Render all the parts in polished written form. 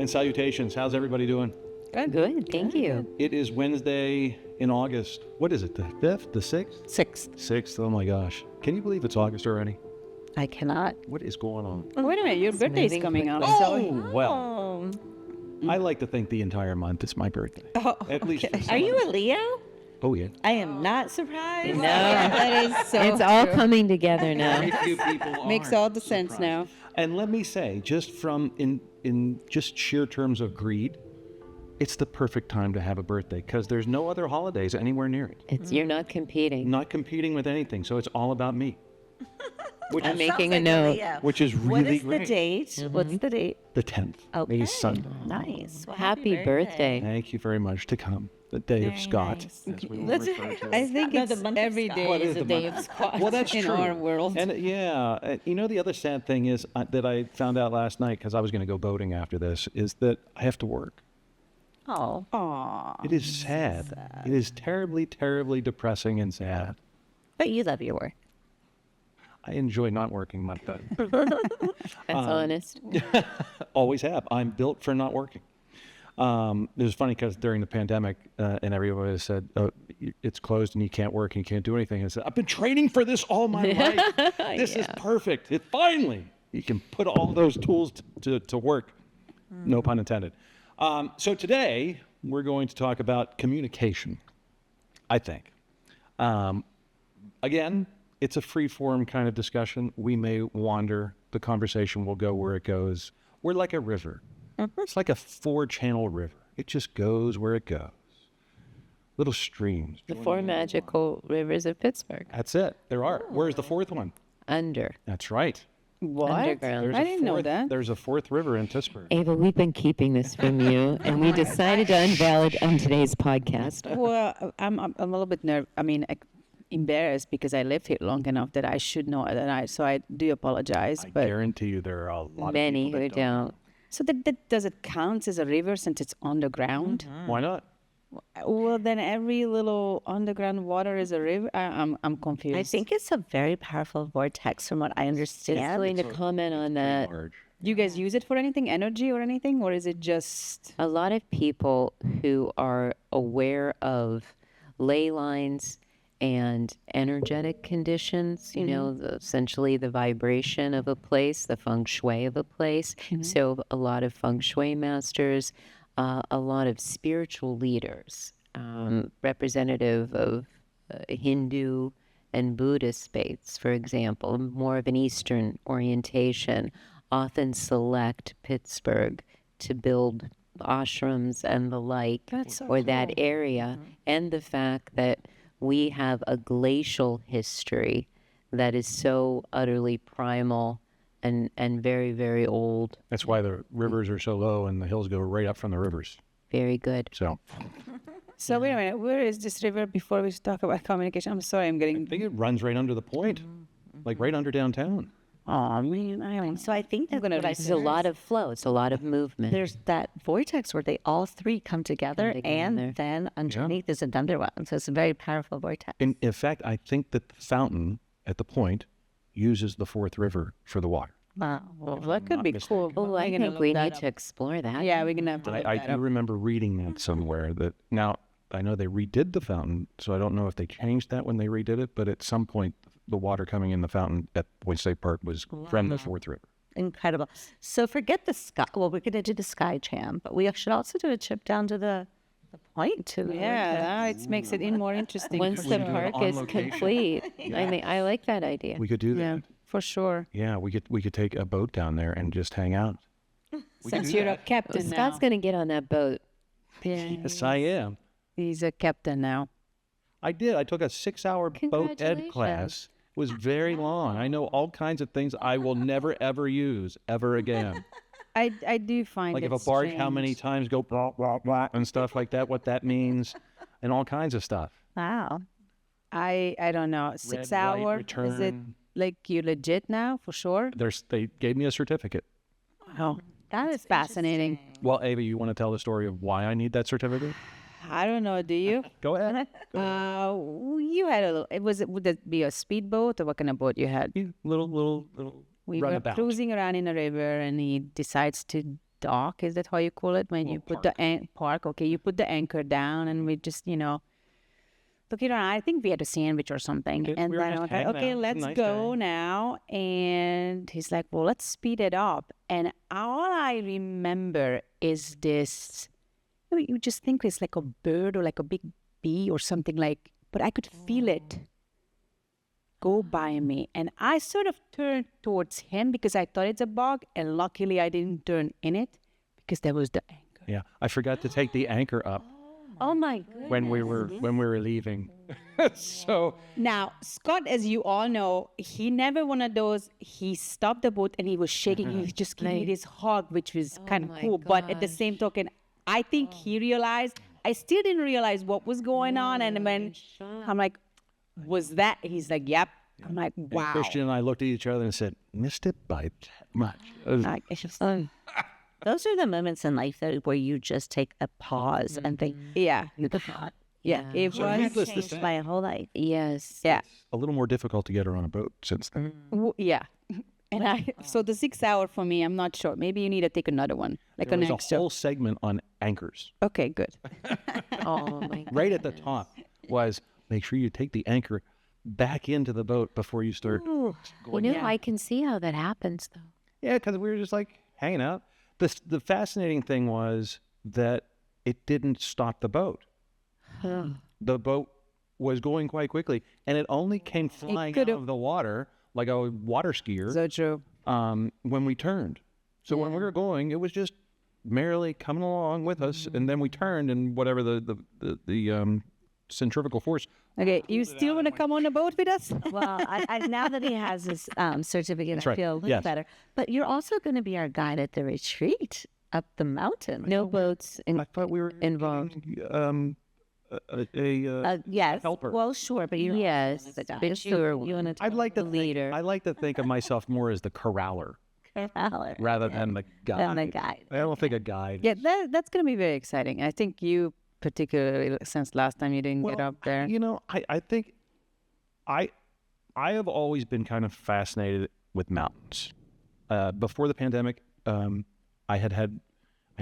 and salutations. How's everybody doing? Good, thank you. It is Wednesday in August. What is it, the 5th, the 6th? 6th. 6th, oh my gosh. Can you believe it's August already? I cannot. What is going on? Wait a minute, your birthday's moving coming up. Oh, well, I like to think the entire month is my birthday. At least for some. Are you a Leo? Oh, yeah. I am not surprised. No, That is so it's all true. coming together now. Very few people Makes are all the sense surprised. now. And let me say, just from in just sheer terms of greed, it's the perfect time to have a birthday because there's no other holidays anywhere near it. You're not competing. Not competing with anything, so it's all about me. Which I'm is, making a note. which is really What is great. the date? What's the date? The 10th. Okay. May Sunday. Nice. Well, Happy birthday. Thank you very much to come. The day of Scott, as we will refer to I it. think No, it's the month of every Scott. day What is is a the day month? of Scott Well, that's in true. our world. And you know, the other sad thing is that I found out last night because I was going to go boating after this is that I have to work. Oh. Aw. It is sad. It is terribly, terribly depressing and sad. But you love your work. I enjoy not working much. That's honest. Always have. I'm built for not working. It was funny because during the pandemic, and everybody said, oh, it's closed and you can't work and you can't do anything. I said, I've been training for this all my life. This is perfect. Finally, you can put all those tools to work. No pun intended. So today, we're going to talk about communication, I think. Again, it's a free-form kind of discussion. We may wander. The conversation will go where it goes. We're like a river. It's like a 4-channel river. It just goes where it goes. Little streams. The 4 magical rivers of Pittsburgh. That's it. There are. Where's the 4th one? Under. That's right. What? Underground. I didn't know that. There's a 4th river in Pittsburgh. Ava, we've been keeping this from you, and we decided to unveil it on today's podcast. Well, I'm a little bit embarrassed because I lived here long enough that I should know it, so I do apologize. I But guarantee you there are a lot Many of people who that don't. so that does it count as a river since it's underground? Why not? Well, then every little underground water is a river. I'm confused. I think it's a very powerful vortex from what I Just understand. going to comment on that. Large. Do you guys use it for anything, energy or anything, or is it just? A lot of people who are aware of ley lines and energetic conditions, you know, essentially the vibration of a place, the feng shui of a place. So a lot of feng shui masters, a lot of spiritual leaders, representative of Hindu and Buddhist faiths, for example, more of an Eastern orientation, often select Pittsburgh to build ashrams and the like, That's so or that area, and the fact that we have a glacial history that is so utterly primal and very, very old. That's why the rivers are so low and the hills go right up from the rivers. Very good. So So wait a minute, where is this river before we talk about communication? I'm sorry, I'm I getting. think it runs right under the point, like right under downtown. Oh man, I don't. So I think that's gonna what I It's a lot of flow. It's a lot of movement. There's that vortex where they all 3 come together, and together. then underneath is another one. So it's a very powerful vortex. In fact, I think that the fountain at the point uses the 4th river for the water. Wow. Well, that could be cool. Oh, I We're gonna think look we that need up. to explore that. Yeah, we're gonna have to. Look I that do up. remember reading that somewhere. That now I know they redid the fountain, so I don't know if they changed that when they redid it. But at some point, the water coming in the fountain at Boyd State Park was from the 4th river. Incredible. So forget the sky. Well, we're going to do the sky jam, but we should also do a trip down to the point too. Yeah, now it makes it more interesting. Once for the sure. park on is location. complete, I mean, I like that idea. We could do that. Yeah, for sure. Yeah, we could take a boat down there and just hang out. Since you're a captain Scott's now. going to get on that boat. Yes, I am. He's a captain now. I did. I took a 6-hour boat ed class. It was very long. I know all kinds of things I will never ever use ever again. I do find Like it if a barge, how many strange. times go blah blah blah and stuff like that. What that means, and all kinds of stuff. Wow. I don't know. 6 Red, right, hour. Is it return. like you legit now for sure? They gave me a certificate. Wow, that is fascinating. Well, Ava, you want to tell the story of why I need that certificate? I don't know. Do you? Go ahead. You had a little. Would it be a speedboat or what kind of boat you had? Little We were runabout. cruising around in a river, and he decides to dock. Is that how you call it? When you put the park. Okay, you put the anchor down, and we just, looking around. I think we had a sandwich or something. And we were then I just was like, hanging okay, out. It's a let's nice go day. now. And he's like, well, let's speed it up. And all I remember is this, you just think it's like a bird or like a big bee or something like, but I could feel it go by me. And I sort of turned towards him because I thought it's a bug. And luckily I didn't turn in it because there was the anchor. Yeah, I forgot to take the anchor up Oh my goodness. when we were leaving. So Now, Scott, as you all know, he never one of those. He stopped the boat and he was shaking. He just gave me this hug, which was kind of my cool. But at the same token, I think he realized. I still didn't realize what was going on. And when I'm like, was that? He's like, yep. I'm like, wow. Christian and I looked at each other and said, "Missed it by that much." Like, it's just, Those are the moments in life that where you just take a pause and think, yeah, God, yeah. It So was, needless to changed say, my whole life. Yes. yeah, a little more difficult to get her on a boat since then. yeah. And so the 6 hour for me, I'm not sure. Maybe you need to take another one, like There an was a extra. whole segment on anchors. Okay, good. Oh my God. Right at the top was make sure you take the anchor back into the boat before you start. I can see how that happens though. Yeah, because we were just like hanging out. The fascinating thing was that it didn't stop the boat. The boat was going quite quickly, and it only came flying out could've- of the water like a water skier So true. when we turned. So when we were going, it was just merrily coming along with us, and then we turned, and whatever the centrifugal force. Okay, you still want to come on the boat with us? Well, I now that he has his certificate, I right. feel a little Yes. better. But you're also going to be our guide at the retreat up the mountain. No boats I thought we were involved. getting, Yes. helper. Well, sure, but you're Yes, the guide. but sure. You want to I'd like to the think, leader. I like to think of myself more as the corraller rather than the guide. on a guide. I don't think a guide. Yeah, that's going to be very exciting. I think you, particularly since last time you didn't get Well, up there. I think I have always been kind of fascinated with mountains. Before the pandemic, I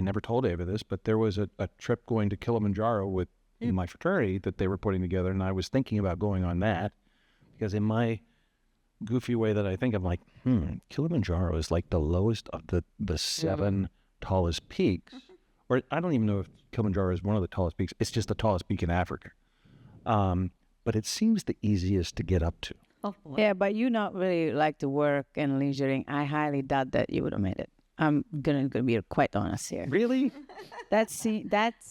never told Ava this, but there was a trip going to Kilimanjaro with my fraternity that they were putting together, and I was thinking about going on that because in my goofy way that I think, I'm like, Kilimanjaro is like the lowest of the 7 tallest peaks. Or I don't even know if Kilimanjaro is one of the tallest peaks. It's just the tallest peak in Africa. But it seems the easiest to get up to. Yeah, but you not really like to work and leisuring. I highly doubt that you would have made it. I'm gonna be quite honest here. Really? That's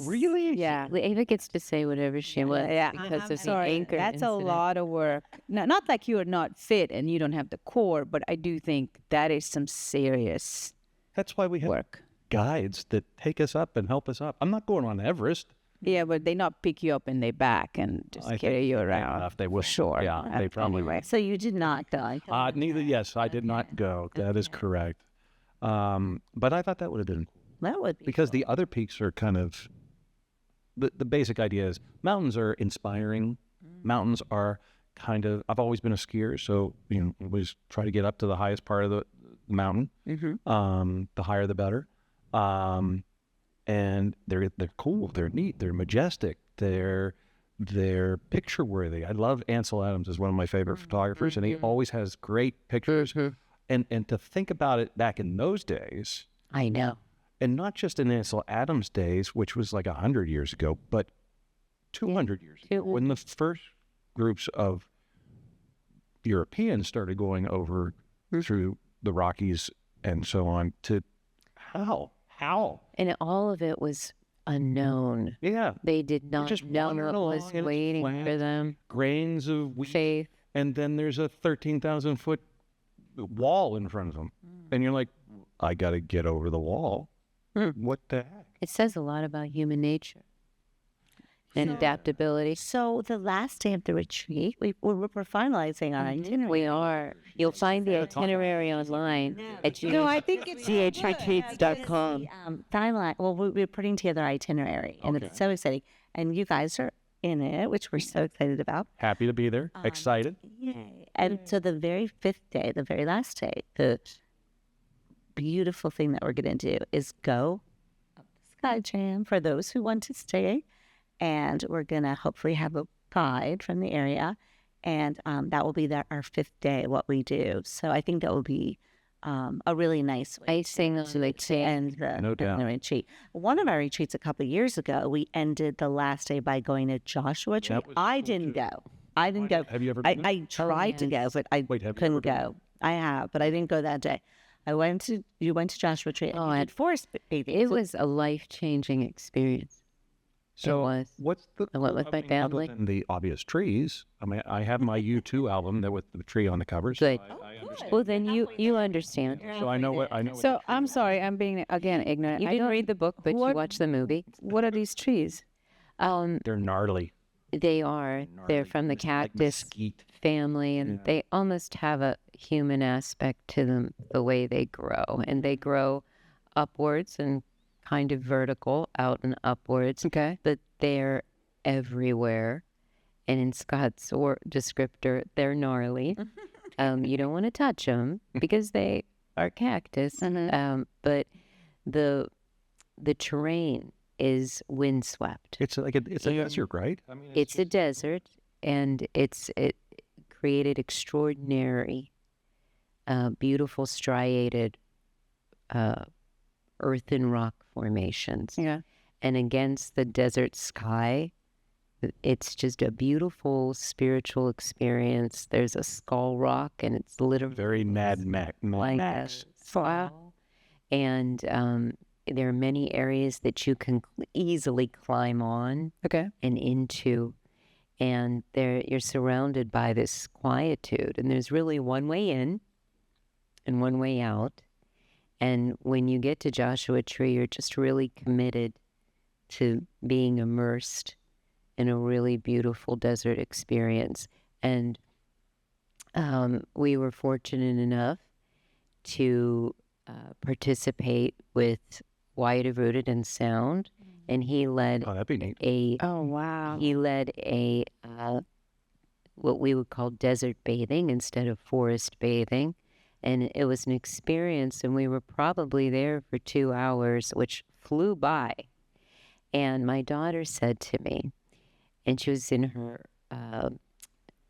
Really? yeah. Ava gets to say whatever she wants Yeah, because I'm of sorry. the anchor That's incident. a lot of work. No, not like you're not fit and you don't have the core, but I do think that is some serious That's why we have work. guides that take us up and help us up. I'm not going on Everest. Yeah, but they not pick you up in their back and just I carry think you fair around. enough, they will. Sure. Yeah, they probably will. So you did not go. Neither. Yes, I did not go. That is correct. But I thought that would have been cool That would be because the other peaks are kind of the basic idea is mountains are inspiring. Mountains are kind of. I've always been a skier, so always try to get up to the highest part of the mountain. The higher, the better. And they're cool. They're neat. They're majestic. They're picture worthy. I love Ansel Adams is one of my favorite photographers, and he always has great pictures. And to think about it back in those days, I know. and not just in Ansel Adams' days, which was like 100 years ago, but 200 years ago, when the first groups of Europeans started going over through the Rockies and so on to how? And all of it was unknown. Yeah. They did not just know wandering what was along and it's waiting for flat. them. Grains of wheat. Faith. And then there's a 13,000 foot wall in front of them. And you're like, I got to get over the wall. What the heck? It says a lot about human nature and adaptability. So the last day of the retreat, we're finalizing our itinerary. We are. You'll find the itinerary online at No, I think it's ghretreats.com. Timeline. Well, we're putting together itinerary, and it's so exciting. And you guys are in it, which we're so excited about. Happy to be there. Excited. Yay! And so the very fifth day, the very last day, beautiful thing that we're going to do is go up the Sky Jam for those who want to stay. And we're going to hopefully have a guide from the area. And that will be our 5th day, what we do. So I think that will be a really nice way Icing on the to end No doubt. the retreat. One of our retreats a couple of years ago, we ended the last day by going to Joshua Tree. That was I cool, didn't too. go. I didn't go. Have you ever been there? I tried to go, but I Wait, have you couldn't ever been go. I have, but I didn't go that day. You went to Joshua Tree. And Oh, you I- did forest bathing. It was a life-changing experience. So was. what's the I went with my cool thing other family. than the obvious trees? I mean, I have my U2 album that with the tree on the cover. Good. So I understand. Well, then you understand. So I know what I know. So I'm sorry, I'm being again ignorant. You I didn't don't read the book, but you what- watched the movie. What are these trees? They're gnarly. They are. They're Gnarly. from the It's like cactus mesquite. family, and they almost have a human aspect to them, the way they grow. And they grow upwards and kind of vertical, out and upwards. Okay. But they're everywhere. And in Scott's descriptor, they're gnarly. You don't want to touch them because they are cactus. But the terrain is windswept. It's like it's a desert, right? I mean, It's a desert, and it created extraordinary, beautiful striated earth and rock formations. Yeah. And against the desert sky, it's just a beautiful spiritual experience. There's a skull rock, and it's literally very Mad like Max. a skull. And there are many areas that you can easily climb on Okay. and into, and you're surrounded by this quietude, and there's really one way in and one way out. And when you get to Joshua Tree, you're just really committed to being immersed in a really beautiful desert experience. And we were fortunate enough to participate with Wyatt of Rooted and Sound, and he led Oh, that'd be neat. Oh wow. he led a what we would call desert bathing instead of forest bathing. And it was an experience, and we were probably there for 2 hours, which flew by. And my daughter said to me, and she was in her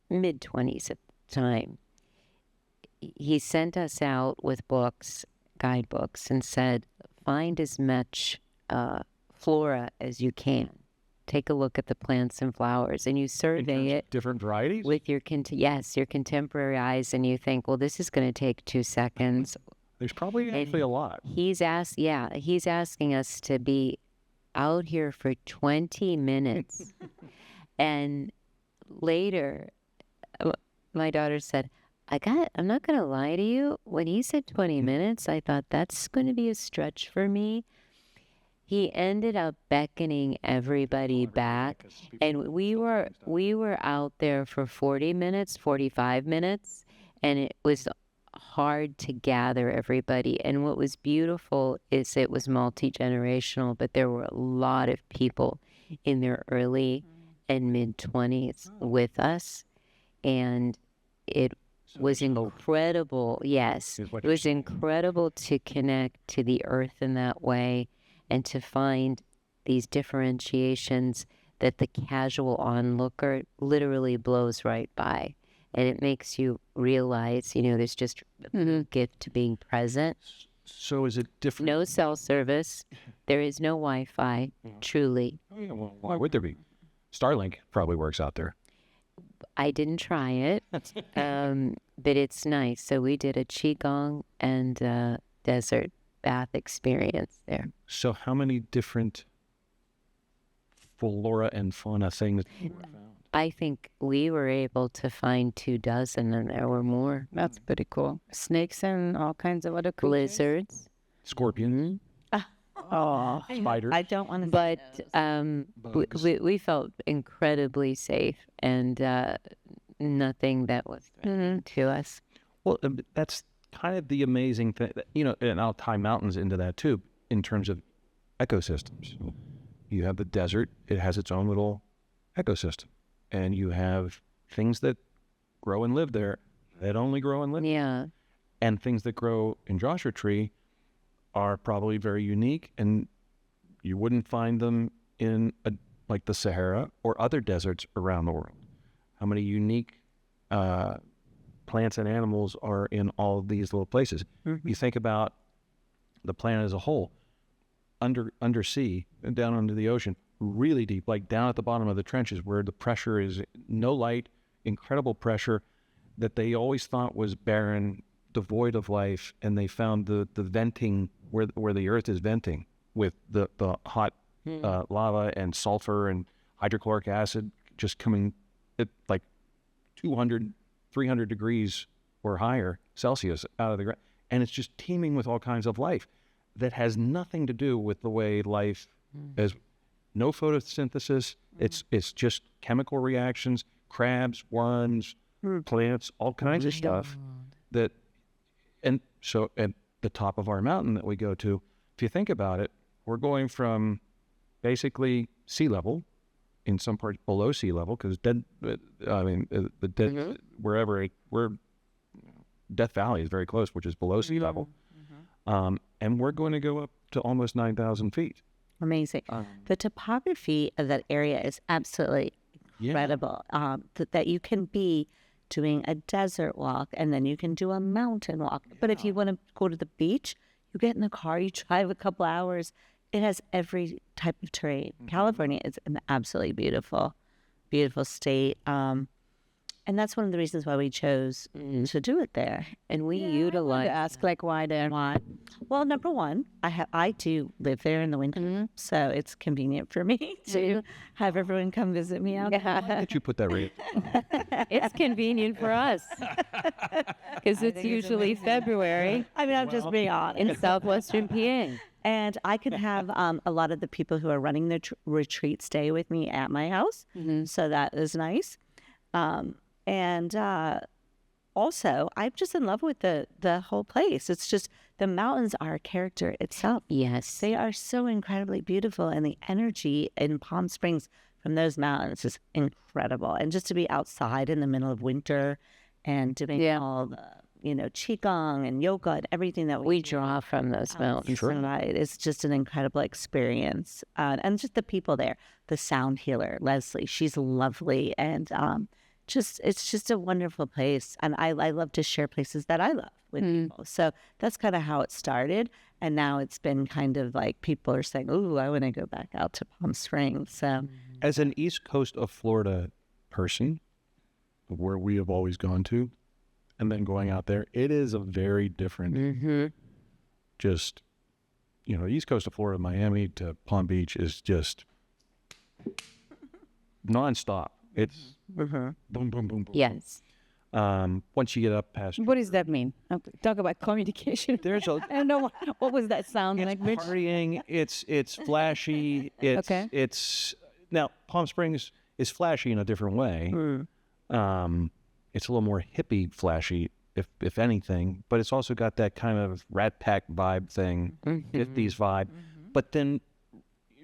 mid-20s at the time, he sent us out with books, guidebooks, and said, find as much flora as you can. Take a look at the plants and flowers, and you survey it Different varieties. with your your contemporary eyes, and you think, well, this is going to take 2 seconds. There's probably actually a lot. He's asking us to be out here for 20 minutes. And later, my daughter said, I'm not going to lie to you. When he said 20 minutes, I thought that's going to be a stretch for me. He ended up beckoning everybody back, and we were out there for 40 minutes, 45 minutes, and it was hard to gather everybody. And what was beautiful is it was multi-generational, but there were a lot of people in their early and mid-20s with us, and it was incredible. Yes, Is what it you're was saying. incredible to connect to the earth in that way, and to find these differentiations that the casual onlooker literally blows right by. And it makes you realize, there's just a gift to being present. So is it different? No cell service. There is no Wi-Fi, truly. Oh, yeah, well, why would there be? Starlink probably works out there. I didn't try it, but it's nice. So we did a Qigong and desert bath experience there. So how many different flora and fauna things were found? I think we were able to find 24, and there were more. That's pretty cool. Snakes and all kinds of other creatures. Lizards. Scorpion, Oh. spiders. I don't want to. But Bugs. we felt incredibly safe, and nothing that was threatening to us. Well, that's kind of the amazing thing, and I'll tie mountains into that too, in terms of ecosystems. You have the desert, it has its own little ecosystem. And you have things that grow and live there that only grow and live. Yeah. And things that grow in Joshua Tree are probably very unique, and you wouldn't find them in like the Sahara or other deserts around the world. How many unique plants and animals are in all of these little places? You think about the planet as a whole, undersea and down under the ocean, really deep, like down at the bottom of the trenches where the pressure is no light, incredible pressure that they always thought was barren, devoid of life, and they found the venting where the earth is venting with the hot lava and sulfur and hydrochloric acid just coming at like 200, 300 degrees or higher Celsius out of the ground. And it's just teeming with all kinds of life that has nothing to do with the way life is. No photosynthesis. It's just chemical reactions, crabs, worms, plants, all kinds of stuff and so at the top of our mountain that we go to, if you think about it, we're going from basically sea level, in some parts below sea level, because wherever Death Valley is very close, which is below sea level, and we're going to go up to almost 9,000 feet. Amazing. The topography of that area is absolutely incredible. That you can be doing a desert walk and then you can do a mountain walk. But if you want to go to the beach, you get in the car, you drive a couple hours. It has every type of terrain. California is an absolutely beautiful, beautiful state. And that's one of the reasons why we chose to do it there. And we I utilize. ask like why there. Why? Well, number one, I do live there in the winter, so it's convenient for me to have everyone come visit me out there. Why did you put that right? It's convenient for us because it's usually February I mean, I'm just being honest. in southwestern PA. And I could have a lot of the people who are running the retreat stay with me at my house, so that is nice. And also, I'm just in love with the whole place. It's just the mountains are a character itself. Yes. They are so incredibly beautiful, and the energy in Palm Springs from those mountains is incredible. And just to be outside in the middle of winter and doing all the, qigong and yoga and everything that We draw from those mountains. It's just an incredible experience. And just the people there, the sound healer, Leslie, she's lovely. And it's just a wonderful place. And I love to share places that I love with people. So that's kind of how it started. And now it's been kind of like people are saying, "Ooh, I want to go back out to Palm Springs." So As an East Coast of Florida person, where we have always gone to, and then going out there, it is a very different, just, East Coast of Florida, Miami to Palm Beach is just nonstop. It's boom, boom, boom, boom. Yes. Once you get up past, What does that mean? Talk about communication. there's a I don't know what was that sound it's like, Rich? partying. It's flashy. It's now Palm Springs is flashy in a different way. It's a little more hippie flashy, if anything, but it's also got that kind of Rat Pack vibe thing, 50s vibe. But then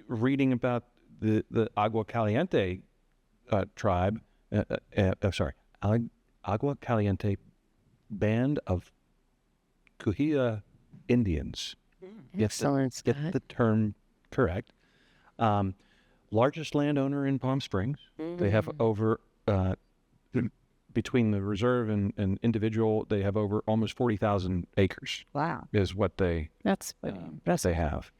reading about the Agua Caliente tribe, Agua Caliente band of Kuhia Indians. Excellent. Get the term correct. Largest landowner in Palm Springs. They have over, between the reserve and individual, they have over almost 40,000 acres. wow. Is what they That's they have.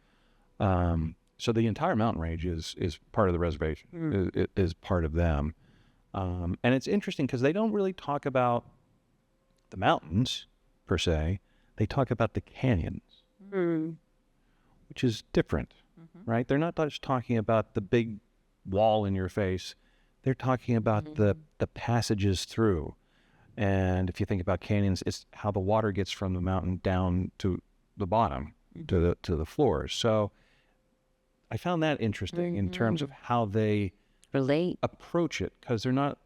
So the entire mountain range is part of the reservation. It is part of them. And it's interesting because they don't really talk about the mountains per se. They talk about the canyons, which is different, right? They're not just talking about the big wall in your face. They're talking about the passages through. And if you think about canyons, it's how the water gets from the mountain down to the bottom, to the floors. So I found that interesting in terms of how they Relate. approach it, because they're not,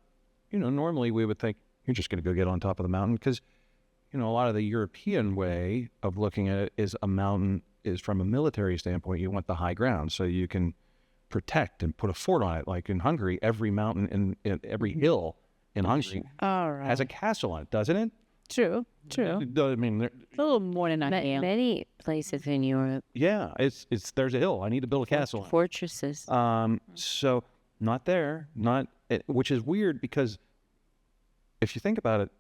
normally we would think you're just going to go get on top of the mountain, because, a lot of the European way of looking at it is a mountain is from a military standpoint. You want the high ground so you can protect and put a fort on it. Like in Hungary, every mountain in every hill in Hungary all right. has a castle on it, doesn't it? True. I mean, A little more than I am. Many places in Europe, yeah, it's there's a hill. I need to build a castle on. fortresses. So not there, which is weird because if you think about it,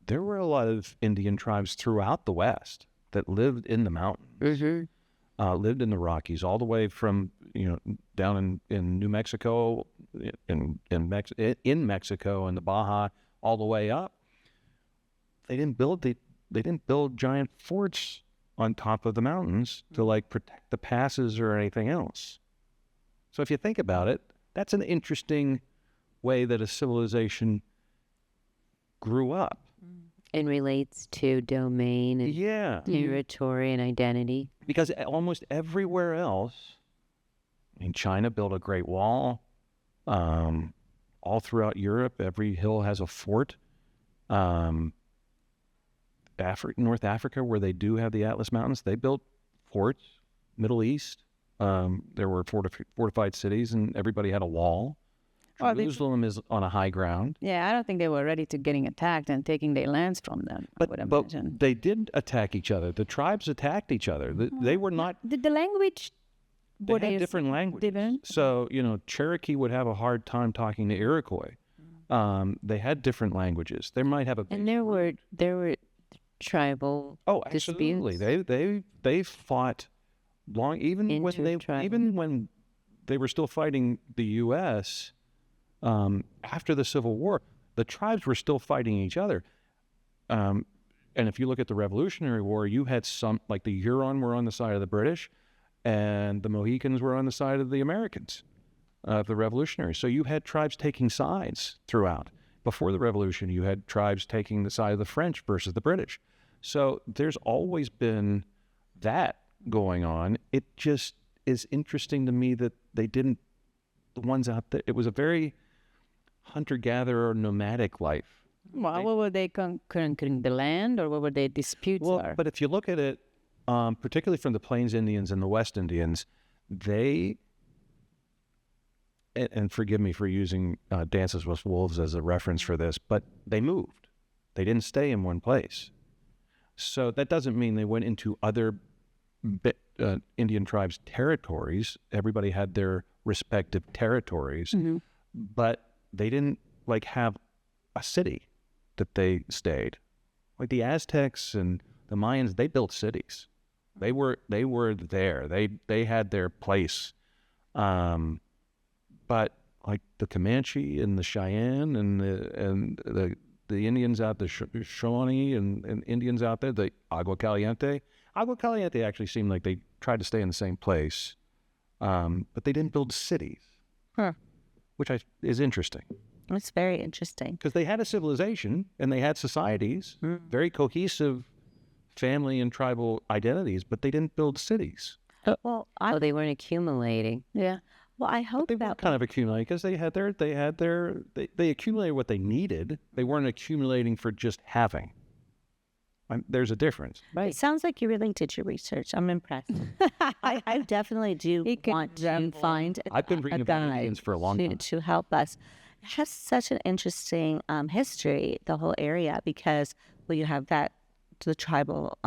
there were a lot of Indian tribes throughout the West that lived in the mountains, lived in the Rockies, all the way from down in New Mexico, in Mexico and the Baja, all the way up. They didn't build giant forts on top of the mountains to like protect the passes or anything else. So if you think about it, that's an interesting way that a civilization grew up. And relates to domain and Yeah. territory and identity. Because almost everywhere else, I mean, China built a Great Wall. All throughout Europe, every hill has a fort. North Africa, where they do have the Atlas Mountains, they built forts. Middle East, there were fortified cities, and everybody had a wall. Jerusalem is on a high ground. Yeah, I don't think they were ready to getting attacked and taking their lands from them. I would But imagine. they did attack each other. The tribes attacked each other. They were not. The language. They had different languages. Different? So Cherokee would have a hard time talking to Iroquois. They had different languages. They might have a. And there were tribal absolutely. disputes. They fought long, even when they were still fighting the U.S. After the Civil War, the tribes were still fighting each other. And if you look at the Revolutionary War, you had some, like the Huron were on the side of the British, and the Mohicans were on the side of the Americans, the Revolutionaries. So you had tribes taking sides throughout. Before the Revolution, you had tribes taking the side of the French versus the British. So there's always been that going on. It just is interesting to me that they didn't, the ones out there, it was a very hunter-gatherer, nomadic life. Well, what were they conquering the land, or what were their disputes? But if you look at it, particularly from the Plains Indians and the West Indians, they, and forgive me for using Dances with Wolves as a reference for this, but they moved. They didn't stay in one place. So that doesn't mean they went into other Indian tribes' territories. Everybody had their respective territories, but they didn't have a city that they stayed. Like the Aztecs and the Mayans, they built cities. They were there. They had their place. But like the Comanche and the Cheyenne and the Indians out, the Shawnee and Indians out there, the Agua Caliente actually seemed like they tried to stay in the same place, but they didn't build cities, which is interesting. It's very interesting. Because they had a civilization and they had societies, very cohesive family and tribal identities, but they didn't build cities. Well, they weren't accumulating. Yeah. Well, I hope They were kind of accumulating because they accumulated what they needed. They weren't accumulating for just having. There's a difference. Right. It sounds like you really did your research. I'm impressed. I definitely do want to find I've been reading about Indians for a long time to help us. It has such an interesting history, the whole area, because you have the tribal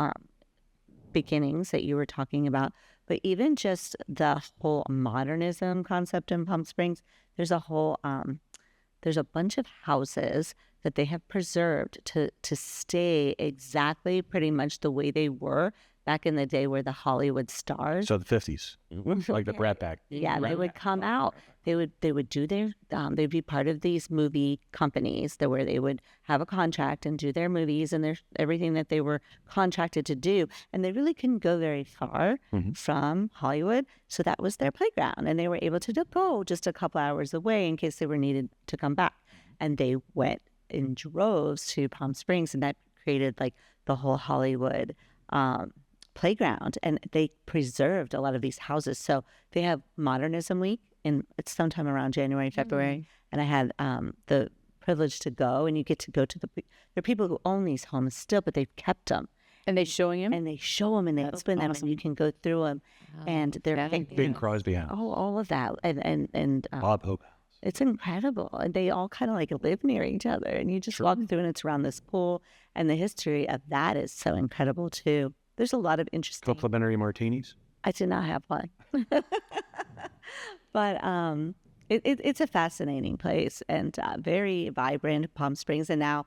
beginnings that you were talking about, but even just the whole modernism concept in Palm Springs, there's a bunch of houses that they have preserved to stay exactly pretty much the way they were back in the day, where the Hollywood stars. So the 50s, like the Brat Pack. Yeah, they would come out. They would do their. They'd be part of these movie companies where they would have a contract and do their movies and everything that they were contracted to do. And they really couldn't go very far from Hollywood, so that was their playground. And they were able to go just a couple hours away in case they were needed to come back. And they went in droves to Palm Springs, and that created the whole Hollywood playground, and they preserved a lot of these houses. So they have Modernism Week, and it's sometime around January, February, and I had the privilege to go, and you get to go to there are people who own these homes still, but they've kept them. And they showing him? And they show them, and they open them, and you can go through them, and they're Bing Crosby House. all of that, and Bob Hope House. It's incredible. And they all kind of like live near each other. And you just walk through and it's around this pool. And the history of that is so incredible too. There's a lot of interesting. Complimentary martinis. I did not have one. But it's a fascinating place and very vibrant. Palm Springs, and now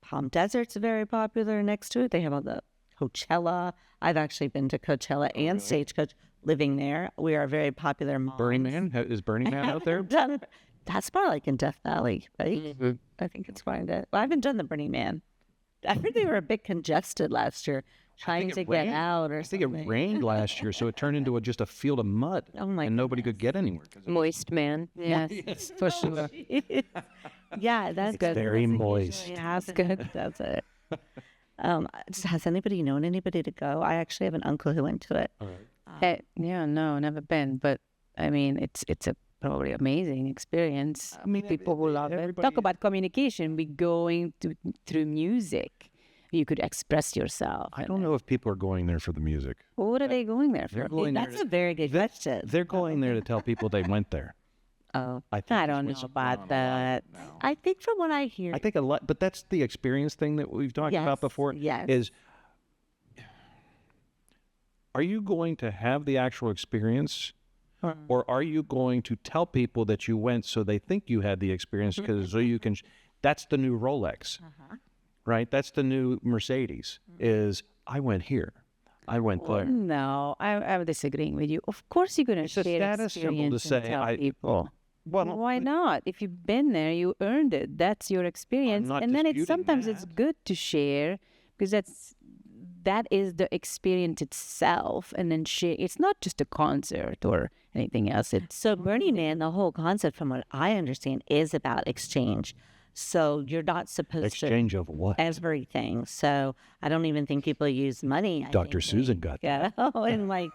Palm Desert's very popular next to it. They have all the Coachella. I've actually been to Coachella and Stagecoach living there. We are very popular. Burning Man? Is Burning Man out there? That's more like in Death Valley, right? I think it's fine to. Well, I haven't done the Burning Man. I heard they were a bit congested last year trying to get out or I think something. it rained last year, so it turned into just a field of mud. Oh my and nobody could get anywhere. 'cause it was Moist man. Yes, for sure. Yeah, that's good. very moist. That's good. That's it. Has anybody known anybody to go? I actually have an uncle who went to it. Yeah, no, never been. But I mean, it's a probably amazing experience. I mean, People who love it. everybody- Talk about communication. We going through music. You could express yourself. I don't know if people are going there for the music. What are they going there They're for? going there. That's a very good question. They're going there to tell people they went there. Oh, I think I is don't what's know going on about a lot that. now. I think from what I hear, I think a lot, but that's the experience thing that we've talked about Yes, before. yes. Is are you going to have the actual experience, or are you going to tell people that you went so they think you had the experience because so you can? That's the new Rolex, right? That's the new Mercedes. Is I went here, I went there. No, I'm disagreeing with you. Of course, you're gonna It's a share status symbol to experience and say, tell I- people. Well, Why not? If you've been there, you earned it. That's your experience. not And then it's disputing sometimes it's that. good to share because that is the experience itself. And then share. It's not just a concert or anything else. It's so Burning Man, the whole concept, from what I understand, is about exchange. So you're not supposed exchange of what? to everything. So I don't even think people use money. I Dr. think Susan got that. Yeah. And like,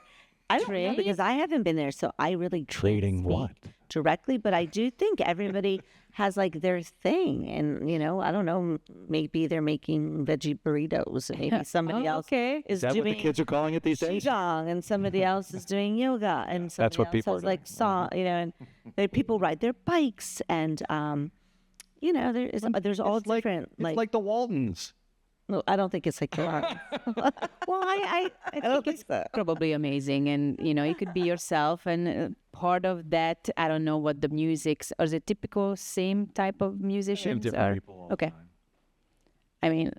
I don't know because I haven't been there, so I really can't Trading speak what? directly. But I do think everybody has like their thing, and I don't know. Maybe they're making veggie burritos, and maybe somebody else okay. is Is that doing what the kids are calling it these days? qigong, and somebody else is doing yoga, and somebody That's what else people has are like and people ride their bikes, and there's all It's like- different It's like the Waltons. No, I don't think it's like that. Well, I think it's probably amazing. And, you could be yourself. And part of that, I don't know what the music's, are the typical same type of musicians? different or- people all the Okay. time. I mean,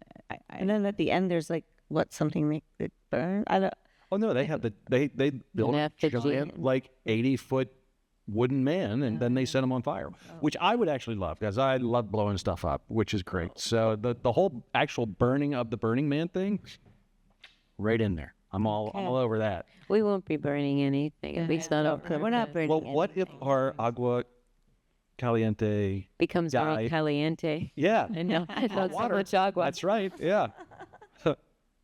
And then at the end, there's like something they burn. I don't. Oh no, they have they built a effigy. giant like 80-foot wooden man, and then they set them on fire, which I would actually love because I love blowing stuff up, which is great. So the whole actual burning of the Burning Man thing, right in there. I'm all over that. We won't be burning anything, at least not over. We're not burning. Well, what if our agua caliente? Becomes guy- more caliente. Yeah, I know. I love so water. much agua. That's right. Yeah.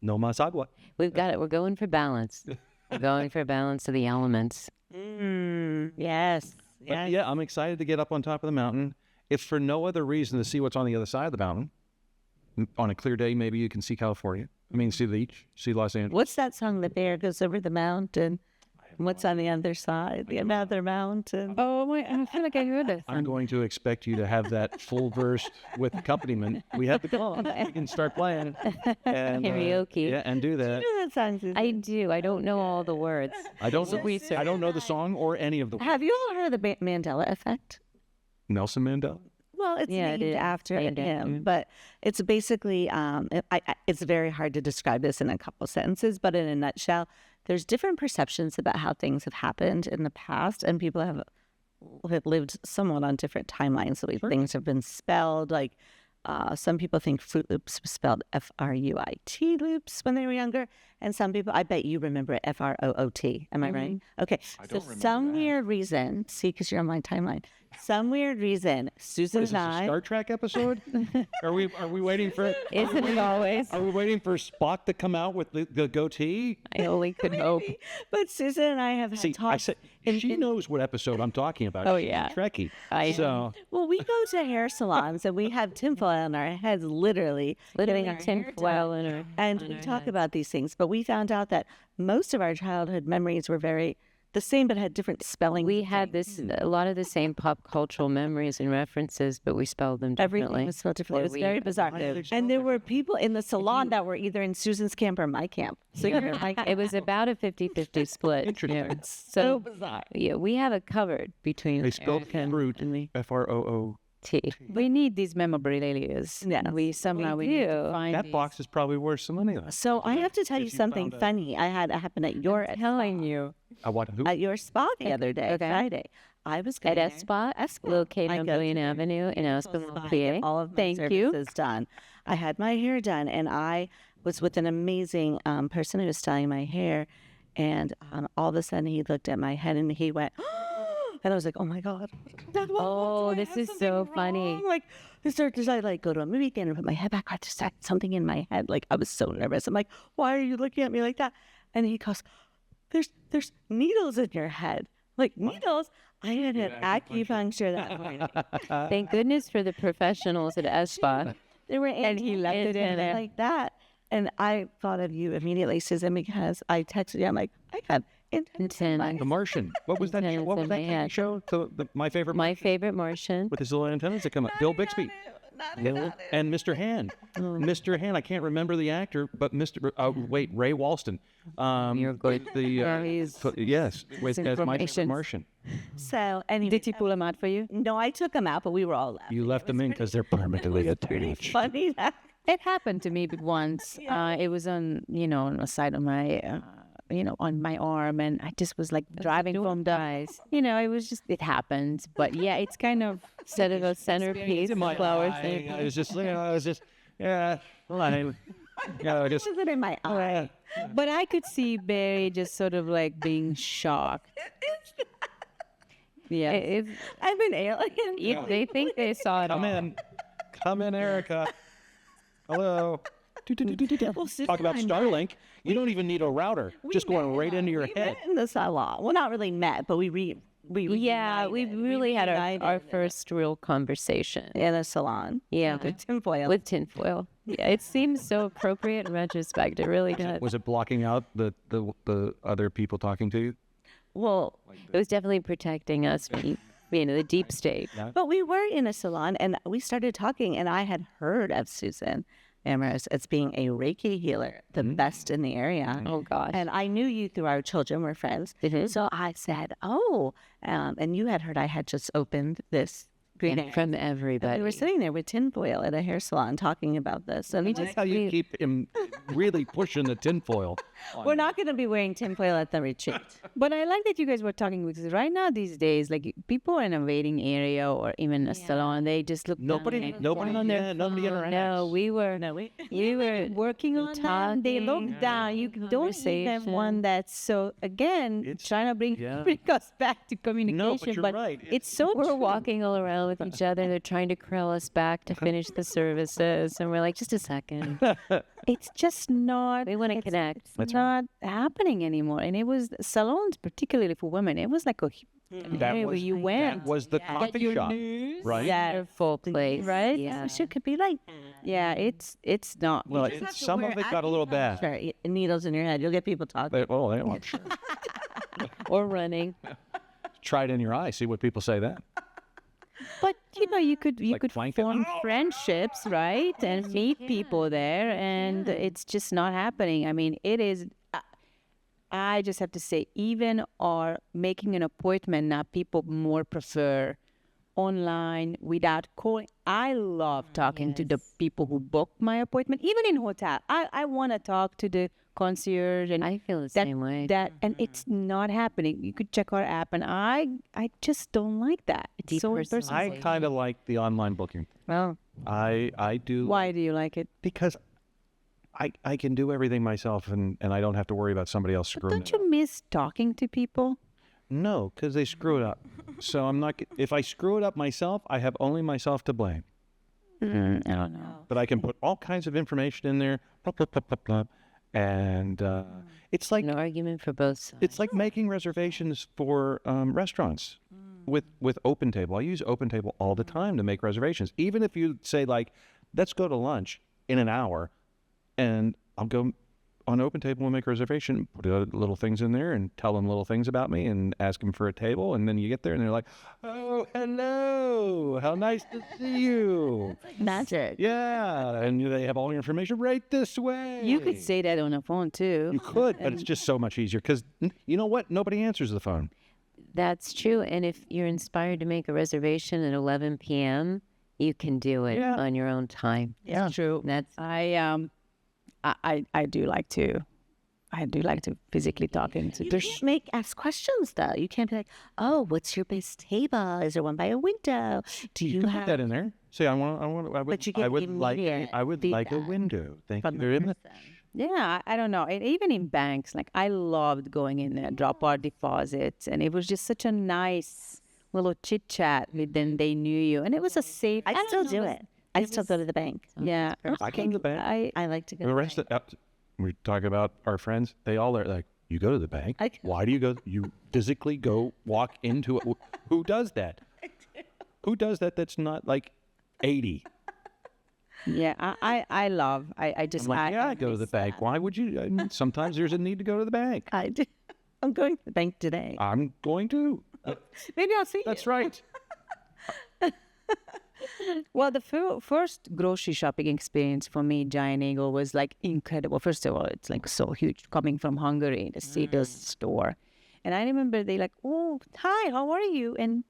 No más agua. We've got it. We're going for balance. We're going for balance of the elements. Yes. But yeah, I'm excited to get up on top of the mountain. If for no other reason to see what's on the other side of the mountain. On a clear day, maybe you can see California. I mean, see the beach, see Los Angeles. What's that song? The bear goes over the mountain. What's on the other side? The another mountain. oh, I feel like I heard it. I'm going to expect you to have that full verse with accompaniment. We have the call. We can start playing. And, Karaoke. yeah, and do that. You know that song, Susan? I do. I don't know all the words. I don't know the song or any of the Have you all heard of the Mandela effect? Nelson Mandela. Well, it's Yeah, it named is. after Named after him, him. but it's basically it's very hard to describe this in a couple sentences, but in a nutshell, there's different perceptions about how things have happened in the past, and people have lived somewhat on different timelines. So things have been spelled like some people think Fruit Loops was spelled Fruit loops when they were younger, and some people, I bet you remember it Froot. Am I right? Okay, so some weird reason, see, because you're on my timeline. Some weird reason, Susan What is this, and a I. Star Trek episode? Are we waiting for? Isn't it always? Are we waiting for Spock to come out with the goatee? I only could hope. But Susan and I have had See, I talks. said she knows what episode I'm talking about. Oh, She's a yeah. Trekkie. I- So Well, we go to hair salons and we have tinfoil on our heads, literally Literally getting our tin hair foil done. in our And we talk about these things, but we found out that most of our childhood memories were very the same but had different spelling. We had a lot of the same pop cultural memories and references, but we spelled them differently. Everything was spelled differently. It was very bizarre. And there were people in the salon that were either in Susan's camp or my camp. So you're like, It was about a 50-50 split. Interesting. so bizarre. Yeah, we have it covered between They spelled Erica fruit, and me. F-R-O-O. T. We need these memorabilia. Yes, we somehow we need to do. find That these. box is probably worth some money, though. So I have to tell you If you something found a- funny. I had happened at your Telling you. I want who? at your spa the other day, Okay. Friday. I was At going there. esSpa, esSpa. located I on go Billion to Avenue in Spa, Aspen, I get PA. all of my Thank you. services done. I had my hair done, and I was with an amazing person who was styling my hair. And all of a sudden, he looked at my head and he went, and I was like, "Oh my god!" Oh, this is so funny. Like, I like go to a movie theater and put my head back. I just had something in my head. Like I was so nervous. I'm like, "Why are you looking at me like that?" And he goes, "There's needles in your head." Like needles. I had had acupuncture that morning. Thank goodness for the professionals at esSpa. There were And he left it in there. like that. And I thought of you immediately, Susan, because I texted you. I'm like, I have Antenna. The Martian. What was that? Antennas What was in that my TV head. show? My favorite. My favorite Martian. with his little antennas that come up. Bill Bixby. And Mr. Hand. Mr. Hand. I can't remember the actor, but Ray Walston. You're good. Yes, with as my favorite information. Martian. So anyway, Did he pull them out for you? no, I took them out, but we were all laughing. You left them in because they're permanently attached. Funny that. It happened to me once. It was on, on the side of my, on my arm, and I just was like driving from the eyes. it was just, it happened. But yeah, it's kind of, Instead of a centerpiece, flowers. I was just, yeah. Hold on. Yeah, I just. Was it in my eye? but I could see Barry just sort of like being shocked. Yeah. I'm an alien. They think they saw it all. Come in, Erica. Hello. Well, Susan Talk about and I Starlink. You don't even need a router. Just going right into your We head. met in the salon. Well, not really met, but we Yeah, we reunited. really had reunited our first real conversation. in a salon. Yeah, With tinfoil. with tinfoil. Yeah, it seems so appropriate in retrospect. It really does. Was it blocking out the other people talking to you? well, It was definitely protecting us from, the deep state. but we were in a salon and we started talking, and I had heard of Susan Amherst as being a Reiki healer, the best in the area. Oh gosh. And I knew you through our children, we're friends. So I said, and you had heard I had just opened this green And from And everybody. we were sitting there with tinfoil at a hair salon talking about this. And That's how you keep him really pushing the tinfoil. we're not going to be wearing tinfoil at the retreat. But I like that you guys were talking, because right now these days, like people in a waiting area or even a salon, they just look Nobody interacts. No, we were working on them. They look talking, down. You don't see them conversation. one that's so again It's- trying to bring yeah. us back to communication. you're right. It's so We're true. walking all around with each other. They're trying to corral us back to finish the services. And we're like, just a second. It's just not. We want to connect. It's not happening anymore. And it was salons, particularly for women. It was like a area where you went. That was the coffee shop, right? Their full place. Right? Yeah. It could be like Yeah, it's not. Well, just have to some wear of it got a little bad. sure, needles in your head. You'll get people talking. I'm sure. Or running. Try it in your eye. See what people say then. But you could Like plankton? form friendships, right, and meet people there, and it's just not happening. I mean, it is. I just have to say, even or making an appointment now, people more prefer online without calling. I love talking to the people who book my appointment, even in hotel. I want to talk to the concierge, and I feel the same way. and it's not happening. You could check our app, and I just don't like that. It's so impersonal. I kind of like the online booking. Well, I do. why do you like it? Because I can do everything myself, and I don't have to worry about somebody else But screwing don't it up. you miss talking to people? No, because they screw it up. So I'm not. If I screw it up myself, I have only myself to blame. I don't know. But I can put all kinds of information in there, blah, blah, blah, blah, blah, and it's like An argument for both sides. it's like making reservations for restaurants with OpenTable. I use OpenTable all the time to make reservations. Even if you say like, let's go to lunch in an hour, and I'll go, on OpenTable and make a reservation, put little things in there and tell them little things about me and ask them for a table. And then you get there and they're like, oh, hello. How nice to see you. Magic. Yeah. And they have all your information right this way. You could say that on a phone too. You could, but it's just so much easier because you know what? Nobody answers the phone. That's true. And if you're inspired to make a reservation at 11 p.m., you can do it Yeah. on your own time. Yeah. True. That's I do like to physically talk into. You can't ask questions though. You can't be like, oh, what's your best table? Is there one by a window? Do you Put have that in there. Say, I would, But you I get would like a feedback window. Thank from you the very much. person? Yeah, I don't know. And even in banks, like I loved going in there, drop our deposits, and it was just such a nice little chit chat with them. They knew you, and it was a safe. I don't still know, do was- it. I still go to the bank. Yeah, I go to the bank. I like to go And to the the rest bank. of we talk about our friends. They all are like, you go to the bank. I- Why do you go? You physically go walk into it. Who does that? Who does that? That's not like 80. yeah. I just I'm like, yeah, I go to the bank. Why would you? I mean, sometimes there's a need to go to the bank. I do. I'm going to the bank today. I'm going to. Maybe I'll see. That's right. Well, the first grocery shopping experience for me, Giant Eagle, was like incredible. First of all, it's like so huge coming from Hungary to see this store. And I remember they like, oh, hi, how are you? And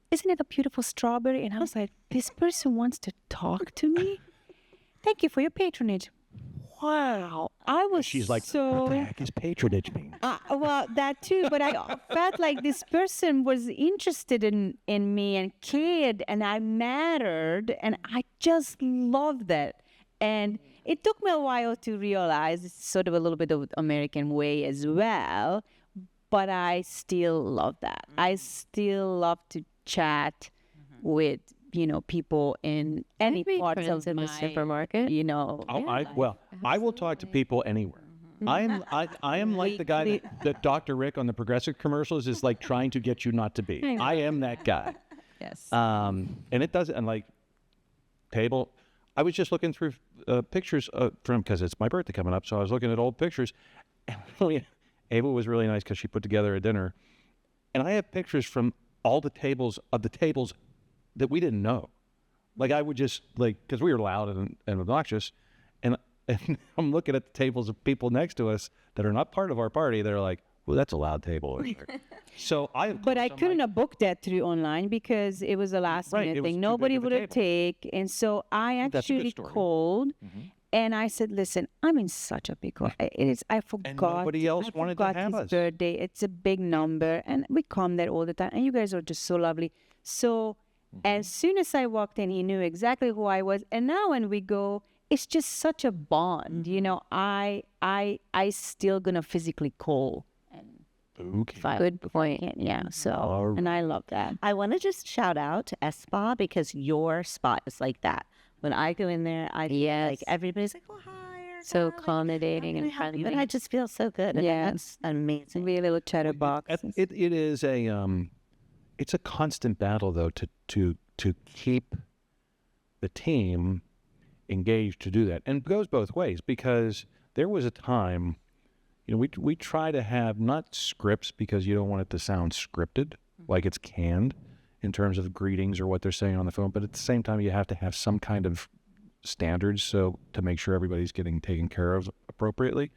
isn't it a beautiful strawberry? And I was like, this person wants to talk to me? Thank you for your patronage. Wow. I was She's like, so... what the heck is patronage mean? Well, that too, but I felt like this person was interested in me and cared, and I mattered, and I just loved that. And it took me a while to realize it's sort of a little bit of American way as well, but I still love that. I still love to chat with, people in any be parts friends of in the my, supermarket. I will talk to people anywhere. I am like the guy that Dr. Rick on the Progressive commercials is like trying to get you not to be. I am that guy. Yes. And it doesn't, and like table, I was just looking through pictures from, because it's my birthday coming up, so I was looking at old pictures. And really, Ava was really nice because she put together a dinner. And I have pictures from all the tables that we didn't know. Like I would just because we were loud and obnoxious, and I'm looking at the tables of people next to us that are not part of our party. They're like, well, that's a loud table over there. So But I couldn't have booked that through online because it was a last Right, minute it was thing. too Nobody big of a would have table. taken. And so I That's a good actually story. called and I said, listen, I'm in such a big rush. I forgot. nobody else I wanted to forgot have his us. birthday. It's a big number. And we come there all the time. And you guys are just so lovely. So as soon as I walked in, he knew exactly who I was. And now when we go, it's just such a bond. I still gonna physically call. Okay. If I Good point. can, yeah. So, All right. and I love that. I want to just shout out to esSpa because your spot is like that. When I go in there, I feel Yes. like everybody's like, oh, hi. Erica, So like, accommodating how and can I help you?" friendly. And I just feel so good. And Yeah. that's amazing. Be a little chatterbox. It is it's a constant battle though to keep the team engaged to do that, and it goes both ways because there was a time, we try to have not scripts because you don't want it to sound scripted, like it's canned in terms of greetings or what they're saying on the phone, but at the same time you have to have some kind of standards so to make sure everybody's getting taken care of appropriately.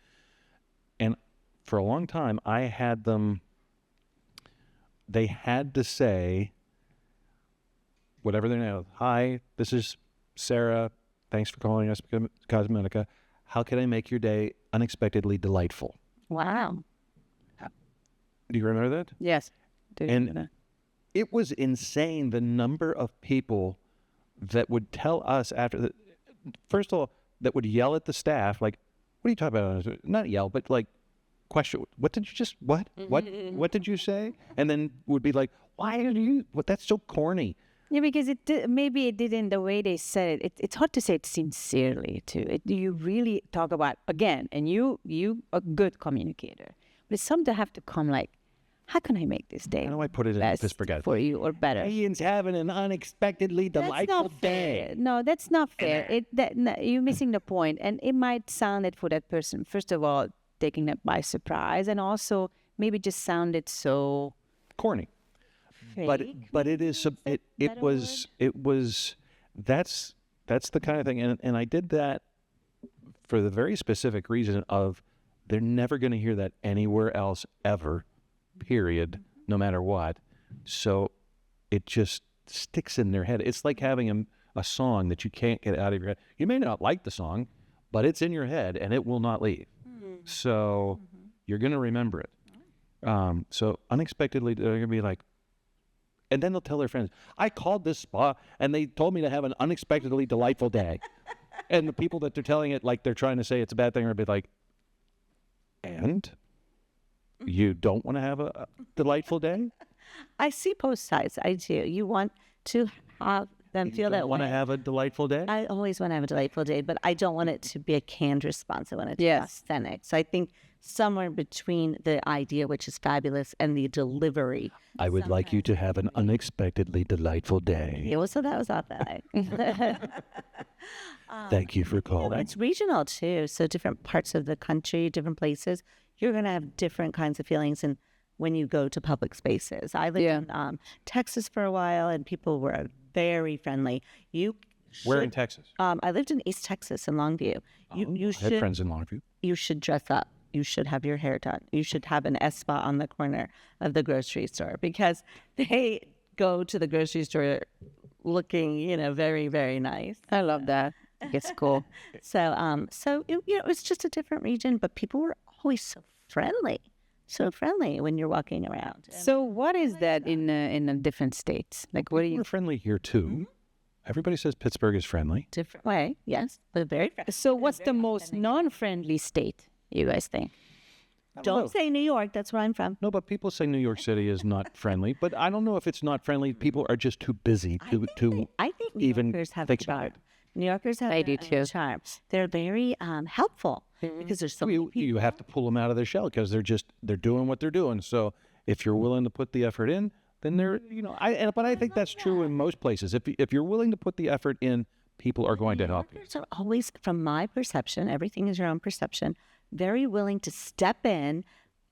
And for a long time I had them, they had to say whatever their name. Hi, this is Sarah. Thanks for calling us Cosmetica. How can I make your day unexpectedly delightful? Wow. Do you remember that? Yes. And it was insane the number of people that would tell us after the, first of all, that would yell at the staff, like, what are you talking about? Not yell, but like question, what did you just, what did you say? And then would be like, why are you, that's so corny. Yeah, because maybe it didn't the way they said it. It's hard to say it sincerely too. You really talk about again, and you a good communicator, but it's something to have to come like, how can I make this day How do I put it in best Pittsburgh accent? for you or better? Ian's having an unexpectedly That's delightful not fair. No, that's not fair. You're missing the point, and it might sound it for that person. First of all, taking it by surprise, and also maybe just sounded so Corny. But it is that's the kind of thing, and I did that for the very specific reason of they're never going to hear that anywhere else ever, period, no matter what. So it just sticks in their head. It's like having a song that you can't get out of your head. You may not like the song, but it's in your head and it will not leave. So you're going to remember it. So unexpectedly, they're going to be like, and then they'll tell their friends, I called this spa and they told me to have an unexpectedly delightful day. And the people that they're telling it like they're trying to say it's a bad thing are a bit like, and you don't want to have a delightful day? I see both sides. I do. You want to have them feel that Want to way. have a delightful day? I always want to have a delightful day, but I don't want it to be a canned response. I want it to be authentic. So I think somewhere between the idea, which is fabulous, and the delivery. I would like you to have an unexpectedly delightful day. Yeah, well, so that was authentic. Thank you for calling. It's regional too. So different parts of the country, different places, you're going to have different kinds of feelings. And when you go to public spaces, I lived in Texas for a while, and people were very friendly. Where in Texas? I lived in East Texas in Longview. You I had friends in Longview. You should dress up. You should have your hair done. You should have an esSpa on the corner of the grocery store, because they go to the grocery store looking, very, very nice. I love that. It's cool. So it's just a different region, but people were always so friendly when you're walking around. So what is that in the different states? Like, what do We're you? friendly here too. Everybody says Pittsburgh is friendly. Different way, yes, but very friendly. So what's the most non-friendly state, you guys think? Don't say New York. That's where I'm from. No, but people say New York City is not friendly. But I don't know if it's not friendly. People are just too busy to I think New even Yorkers have a think about charm. it. New Yorkers have I do a too. charm. They're very helpful because there's so many people. You have to pull them out of their shell because they're doing what they're doing. So if you're willing to put the effort in, then they're but I think that's true in most places. If you're willing to put the effort in, people are going to help you. New Yorkers are always, from my perception, everything is your own perception, very willing to step in,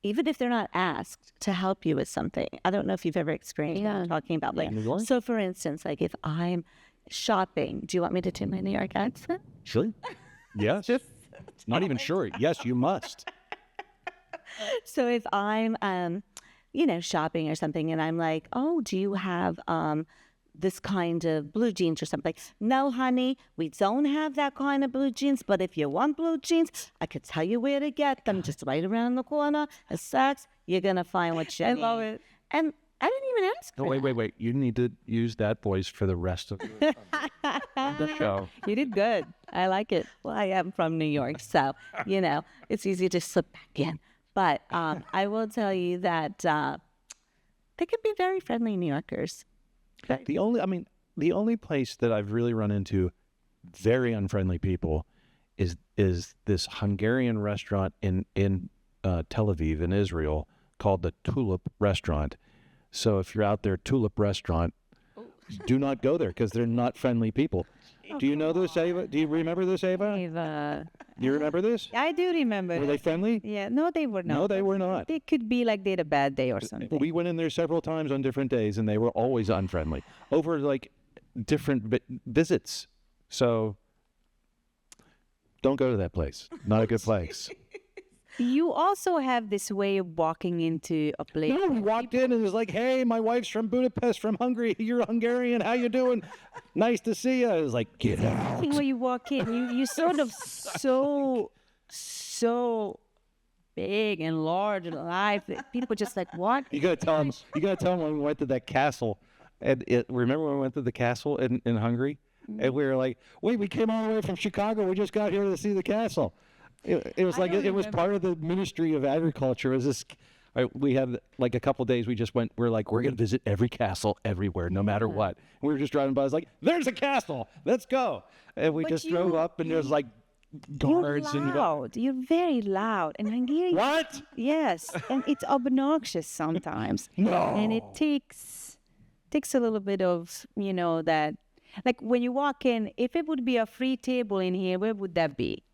even if they're not asked, to help you with something. I don't know if you've ever experienced what I'm talking about. Like, New York? so for instance, like if I'm shopping, do you want me to do my New York accent? Sure. Yes. Not even sure. Yes, you must. So if I'm, shopping or something, and I'm like, oh, do you have this kind of blue jeans or something? No, honey, we don't have that kind of blue jeans. But if you want blue jeans, I could tell you where to get them. Just right around the corner. At Saks, you're gonna find what you need. love it. And I didn't even ask. No, wait. You need to use that voice for the rest of the show. You did good. I like it. Well, I am from New York, so it's easy to slip back in. But I will tell you that they can be very friendly, New Yorkers. The only place that I've really run into very unfriendly people is this Hungarian restaurant in Tel Aviv in Israel called the Tulip Restaurant. So if you're out there, Tulip Restaurant, do not go there because they're not friendly people. Do you know this, Ava? Do you remember this, Ava? Do you remember this? I do remember. Were they friendly? Yeah, no, they were not. No, they were not. They could be like they had a bad day or something. We went in there several times on different days, and they were always unfriendly over like different visits. So don't go to that place. Not a good place. You also have this way of walking into a place. No, we walked in and it was like, "Hey, my wife's from Budapest, from Hungary. You're Hungarian. How you doing? Nice to see you." I was like, "Get out." Where you walk in, you sort of so big and large and alive that people just like, what? You gotta tell them. You gotta tell them when we went to that castle, and remember when we went to the castle in Hungary, and we were like, "Wait, we came all the way from Chicago. We just got here to see the castle." It was like it was part of the Ministry of Agriculture. It was this. We had like a couple days. We just went. We're like, we're gonna visit every castle everywhere, no matter what. And we were just driving by. I was like, "There's a castle. Let's go." And we just drove up, and there's like guards You're and loud. You're very loud. And Hungarian, what? yes, and it's obnoxious sometimes. And it takes a little bit of, that. Like when you walk in, if it would be a free table in here, where would that be?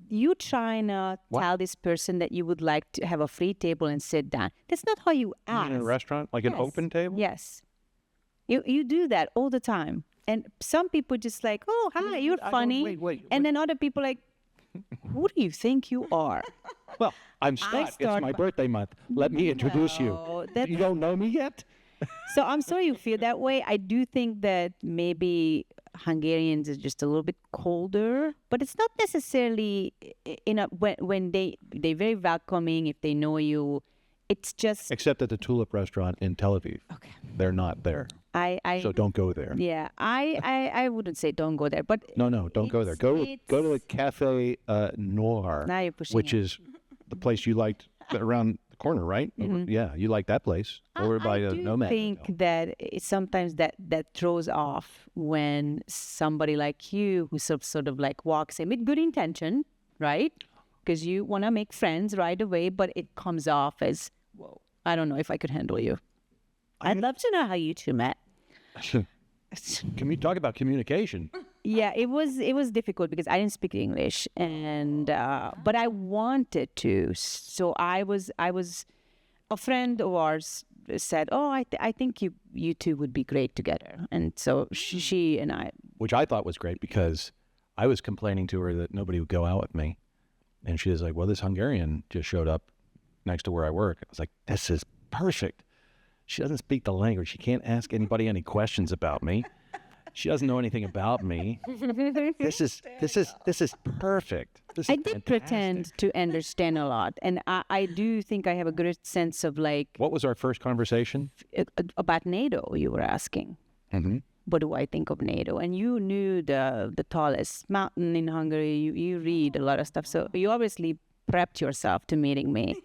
You trying to tell this person that you would like to have a free table and sit down. That's not how you ask. In a restaurant, like an open table? Yes. You do that all the time. And some people just like, oh, hi, you're funny. And then other people like, who do you think you are? Well, I'm Scott. It's my birthday month. Let me introduce you. You don't know me yet? So I'm sorry you feel that way. I do think that maybe Hungarians is just a little bit colder, but it's not necessarily when they're very welcoming if they know you. It's just Except at the Tulip restaurant in Tel Aviv. okay. They're not there. So don't go there. Yeah, I wouldn't say don't go there, but No, don't go there. Go to the Cafe Noir, now you're pushing which it. is the place you liked around the corner, right? Yeah, you like that place. Over by the I do Nomad think Hotel. that sometimes that throws off when somebody like you who sort of like walks in with good intention, right? Because you want to make friends right away, but it comes off as, whoa, I don't know if I could handle you. I'd love to know how you two met. Can we talk about communication? Yeah, it was difficult because I didn't speak English, and but I wanted to. So I was a friend of ours said, "Oh, I think you two would be great together," and so she and I. Which I thought was great because I was complaining to her that nobody would go out with me. And she was like, well, this Hungarian just showed up next to where I work. I was like, this is perfect. She doesn't speak the language. She can't ask anybody any questions about me. She doesn't know anything about me. This is perfect. This is I did fantastic. pretend to understand a lot, and I do think I have a good sense of like What was our first conversation? about NATO. You were asking. Mm-hmm. What do I think of NATO? And you knew the tallest mountain in Hungary. You read a lot of stuff, so you obviously prepped yourself to meeting me.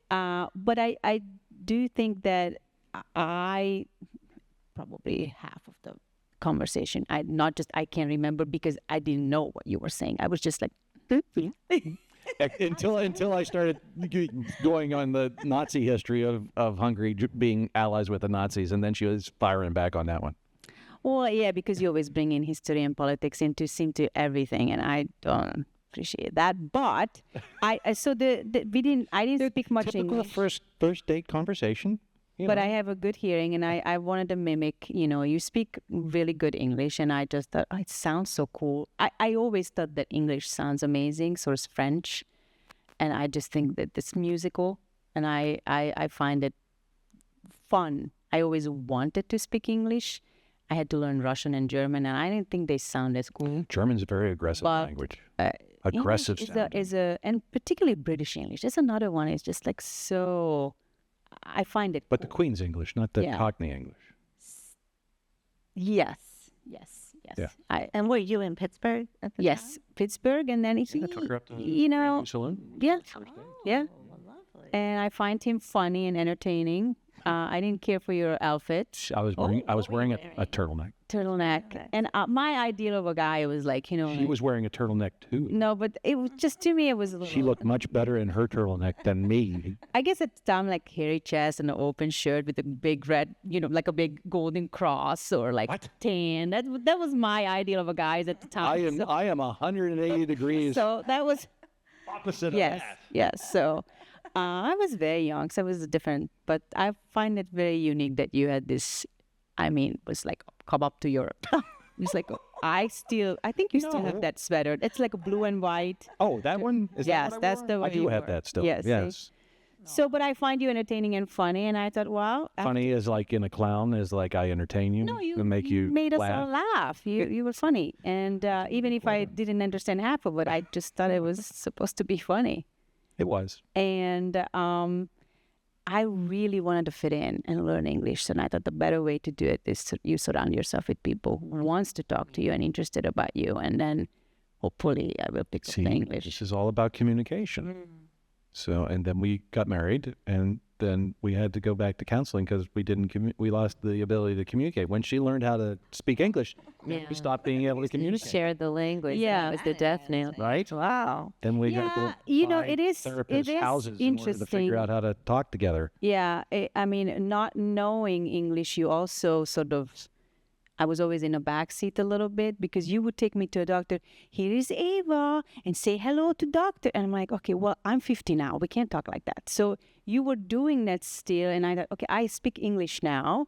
But I do think that I probably half of the conversation I can't remember because I didn't know what you were saying. I was just like until I started going on the Nazi history of Hungary being allies with the Nazis, and then she was firing back on that one. well, yeah, because you always bring in history and politics into everything, and I don't appreciate that. But I didn't speak much Typical English. first date conversation. But I have a good hearing, and I wanted to mimic, you speak really good English, and I just thought, oh, it sounds so cool. I always thought that English sounds amazing, so is French, and I just think that it's musical, and I find it fun. I always wanted to speak English. I had to learn Russian and German, and I didn't think they sound as cool. German's a very aggressive But, language. Aggressive English sound. and particularly British English. There's another one. It's just like so. I find it. But the Queen's English, not the Yeah. Cockney English. Yes. Yeah. And were you in Pittsburgh at the Yes, Pittsburgh, and then I took her up to Saloon. yeah, yeah. time? Lovely. And I find him funny and entertaining. I didn't care for your outfit, I was wearing a turtleneck. turtleneck, and my ideal of a guy was like, She like- was wearing a turtleneck too. no, but it was just to me, it was a little. She looked much better in her turtleneck than me. I guess at the time, like hairy chest and an open shirt with a big red, like a big golden cross or like tan. That was my ideal of a guy at the time. I am 180 degrees So that was opposite of yes, that. yes. So I was very young, so it was different. But I find it very unique that you had this. I mean, it was like come up to Europe. It's like I think you still have No. that sweater. It's like a blue and white. Oh, that one? Is Yes, that what that's wore? the I way do you have wore that it. still. Yes, see? Yes. So, but I find you entertaining and funny, and I thought, wow, Funny is like in a clown is like I entertain you. no, you and make you made us laugh. all laugh. You were funny, and even if I didn't understand half of it, I just thought it was supposed to be funny. It was. And I really wanted to fit in and learn English. And I thought the better way to do it is you surround yourself with people who wants to talk to you and interested about you. And then hopefully I will pick up See, the English. this is all about communication. So, and then we got married, and then we had to go back to counseling because we lost the ability to communicate. When she learned how to speak English, we stopped being able to communicate. Shared the language. Yeah. That was the death nail. Right? Wow. And we got Yeah, to you know, buy it is therapists' houses in order to interesting. figure out how to talk together. Yeah, I mean, not knowing English, you also sort of, I was always in a backseat a little bit because you would take me to a doctor. Here is Ava, and say hello to doctor. And I'm like, okay, well, I'm 50 now. We can't talk like that. So you were doing that still, and I thought, okay, I speak English now.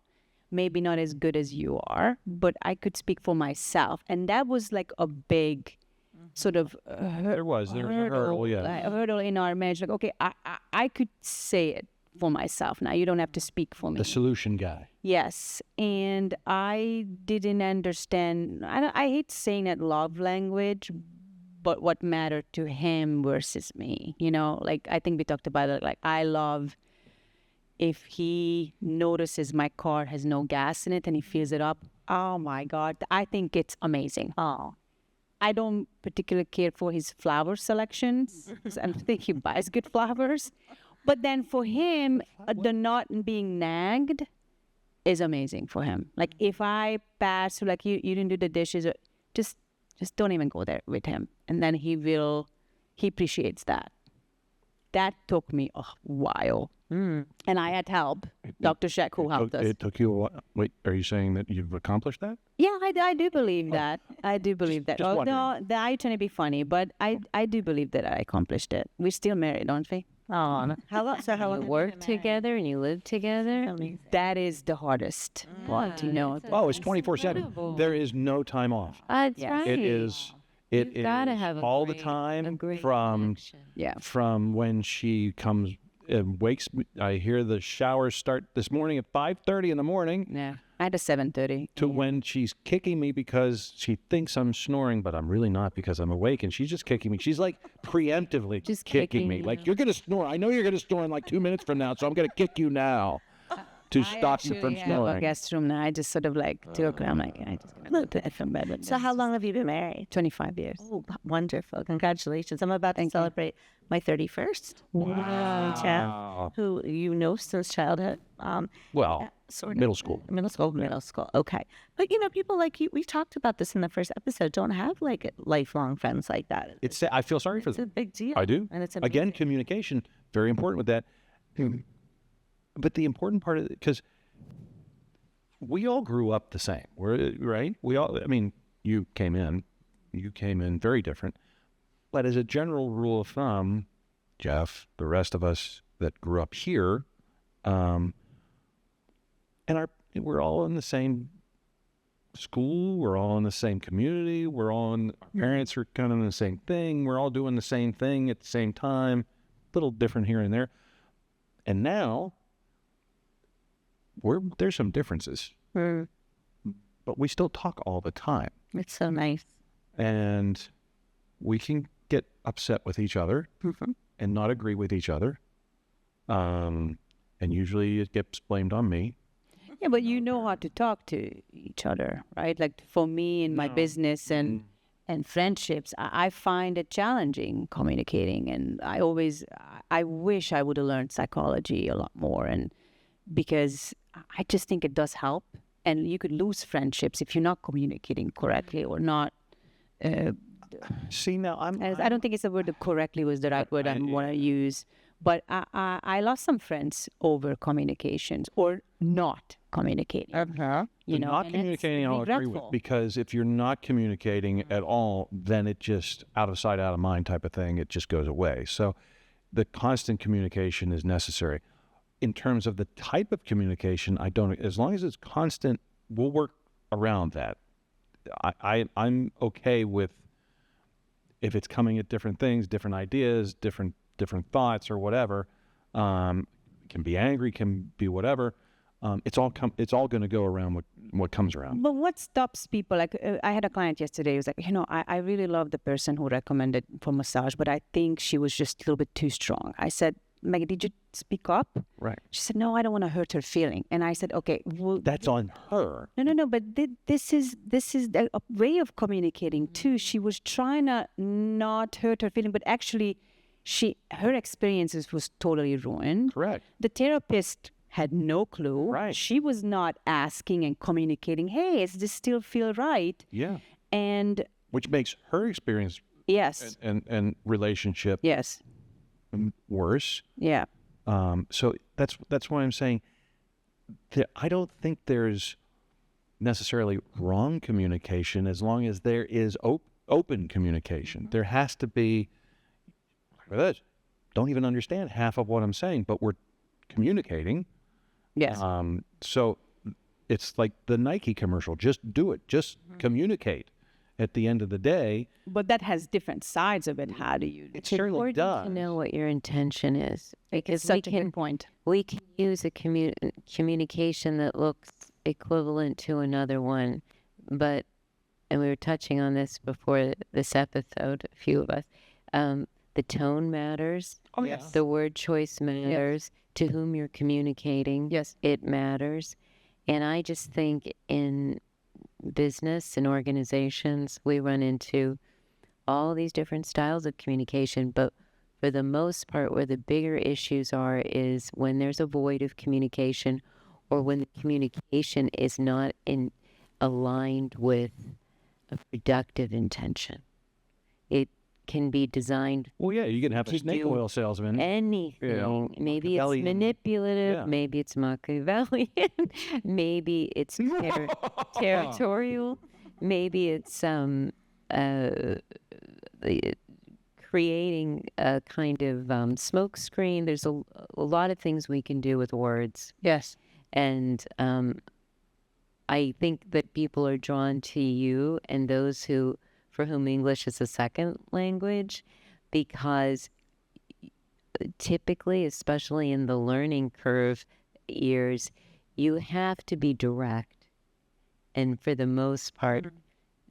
Maybe not as good as you are, but I could speak for myself, and that was like a big sort of There was a hurdle, yeah. like a hurdle in our marriage. Like, okay, I could say it for myself now. You don't have to speak for me. The solution guy. Yes, and I didn't understand. I hate saying that love language, but what mattered to him versus me. You know, like I think we talked about it. Like I love if he notices my car has no gas in it and he fills it up. Oh my God, I think it's amazing. Oh. I don't particularly care for his flower selections. 'Cause I don't think he buys good flowers. But then for him, the not being nagged is amazing for him. Like if I pass, like you didn't do the dishes, just don't even go there with him. And then he appreciates that. That took me a while. And I had help. Dr. Sheck, who helped us. It took you a while. Wait, are you saying that you've accomplished that? Yeah, I do believe that. I do believe that. just Oh, no, wondering. I trying to be funny, but I do believe that I accomplished it. We're still married, aren't we? Oh. How long? So how long? You work together and you live together. That is the hardest part, you know. Oh, it's 24/7. incredible. There is no time off. That's Yes. right. It is. It You've gotta is have a all the great- a time great from connection. Yeah. from when she comes and wakes me. I hear the showers start this morning at 5:30 in the morning. Yeah. I had a 7:30. To when she's kicking me because she thinks I'm snoring, but I'm really not because I'm awake, and she's just kicking me. She's like preemptively Just kicking me. kicking Like, you. you're going to snore. I know you're going to snore in like 2 minutes from now, so I'm going to kick you now to stop you from A snoring. guest room now. I just sort of like 2 o'clock. I'm like, I just gonna go to from bed. So how long have you been married? 25 years. Oh, wonderful. Congratulations. I'm about to celebrate my 31st. Wow. Who you know since childhood. Well, Sort of. middle school. Middle school. Okay. But you know, people like you, we talked about this in the first episode, don't have like lifelong friends like that. It's. I feel sorry for It's a them. big deal. I do. And it's Again, amazing. communication, very important with that. But the important part of it, because we all grew up the same. Right? We all. I mean, you came in very different. But as a general rule of thumb, Jeff, the rest of us that grew up here, we're all in the same school. We're all in the same community. Our parents are kind of in the same thing. We're all doing the same thing at the same time. A little different here and there. And now, there's some differences, but we still talk all the time. It's so nice. And we can get upset with each other and not agree with each other. And usually it gets blamed on me. Yeah, but you know how to talk to each other, right? Like for me in my business and friendships, I find it challenging communicating. And I wish I would have learned psychology a lot more. And because I just think it does help. And you could lose friendships if you're not communicating correctly or not. See, now I don't think it's the word correctly was the right word I want to use. But I lost some friends over communications or not communicating. You know, not and it's communicating, I'll agree with, regretful. because if you're not communicating at all, then it just out of sight, out of mind type of thing, it just goes away. So the constant communication is necessary. In terms of the type of communication, as long as it's constant, we'll work around that. I'm okay with if it's coming at different things, different ideas, different thoughts or whatever. Can be angry, can be whatever. It's all going to go around what comes around. But what stops people? Like I had a client yesterday who was like, I really love the person who recommended for massage, but I think she was just a little bit too strong. I said, Maggie, did you speak up? Right. She said, no, I don't want to hurt her feeling. And I said, okay, well, That's on her. No, but this is a way of communicating too. She was trying to not hurt her feeling, but actually her experiences was totally ruined. Correct. The therapist had no clue. Right. She was not asking and communicating, hey, does this still feel right? Yeah. And Which makes her experience yes, and relationship yes, worse. yeah. So that's why I'm saying that I don't think there's necessarily wrong communication as long as there is open communication. There has to be, look at this, don't even understand half of what I'm saying, but we're communicating. Yes. So it's like the Nike commercial, just do it, just communicate. At the end of the day, But that has different sides of it. How do you? it certainly Important does. to know what your intention is, because It's such a good point. we can use a communication that looks equivalent to another one, but, and we were touching on this before this episode, a few of us, the tone matters. Oh, yeah. The word choice matters. To whom you're communicating, Yes. it matters. And I just think in business and organizations, we run into all these different styles of communication, but for the most part, where the bigger issues are is when there's a void of communication, or when the communication is not aligned with a productive intention. It can be designed Well, yeah, you can have a to snake do oil salesman. anything. Maybe it's Machiavellian. manipulative. Yeah. Maybe it's Machiavellian. Maybe it's territorial. Maybe it's creating a kind of smoke screen. There's a lot of things we can do with words. Yes. And I think that people are drawn to you and those for whom English is a second language, because typically, especially in the learning curve years, you have to be direct and for the most part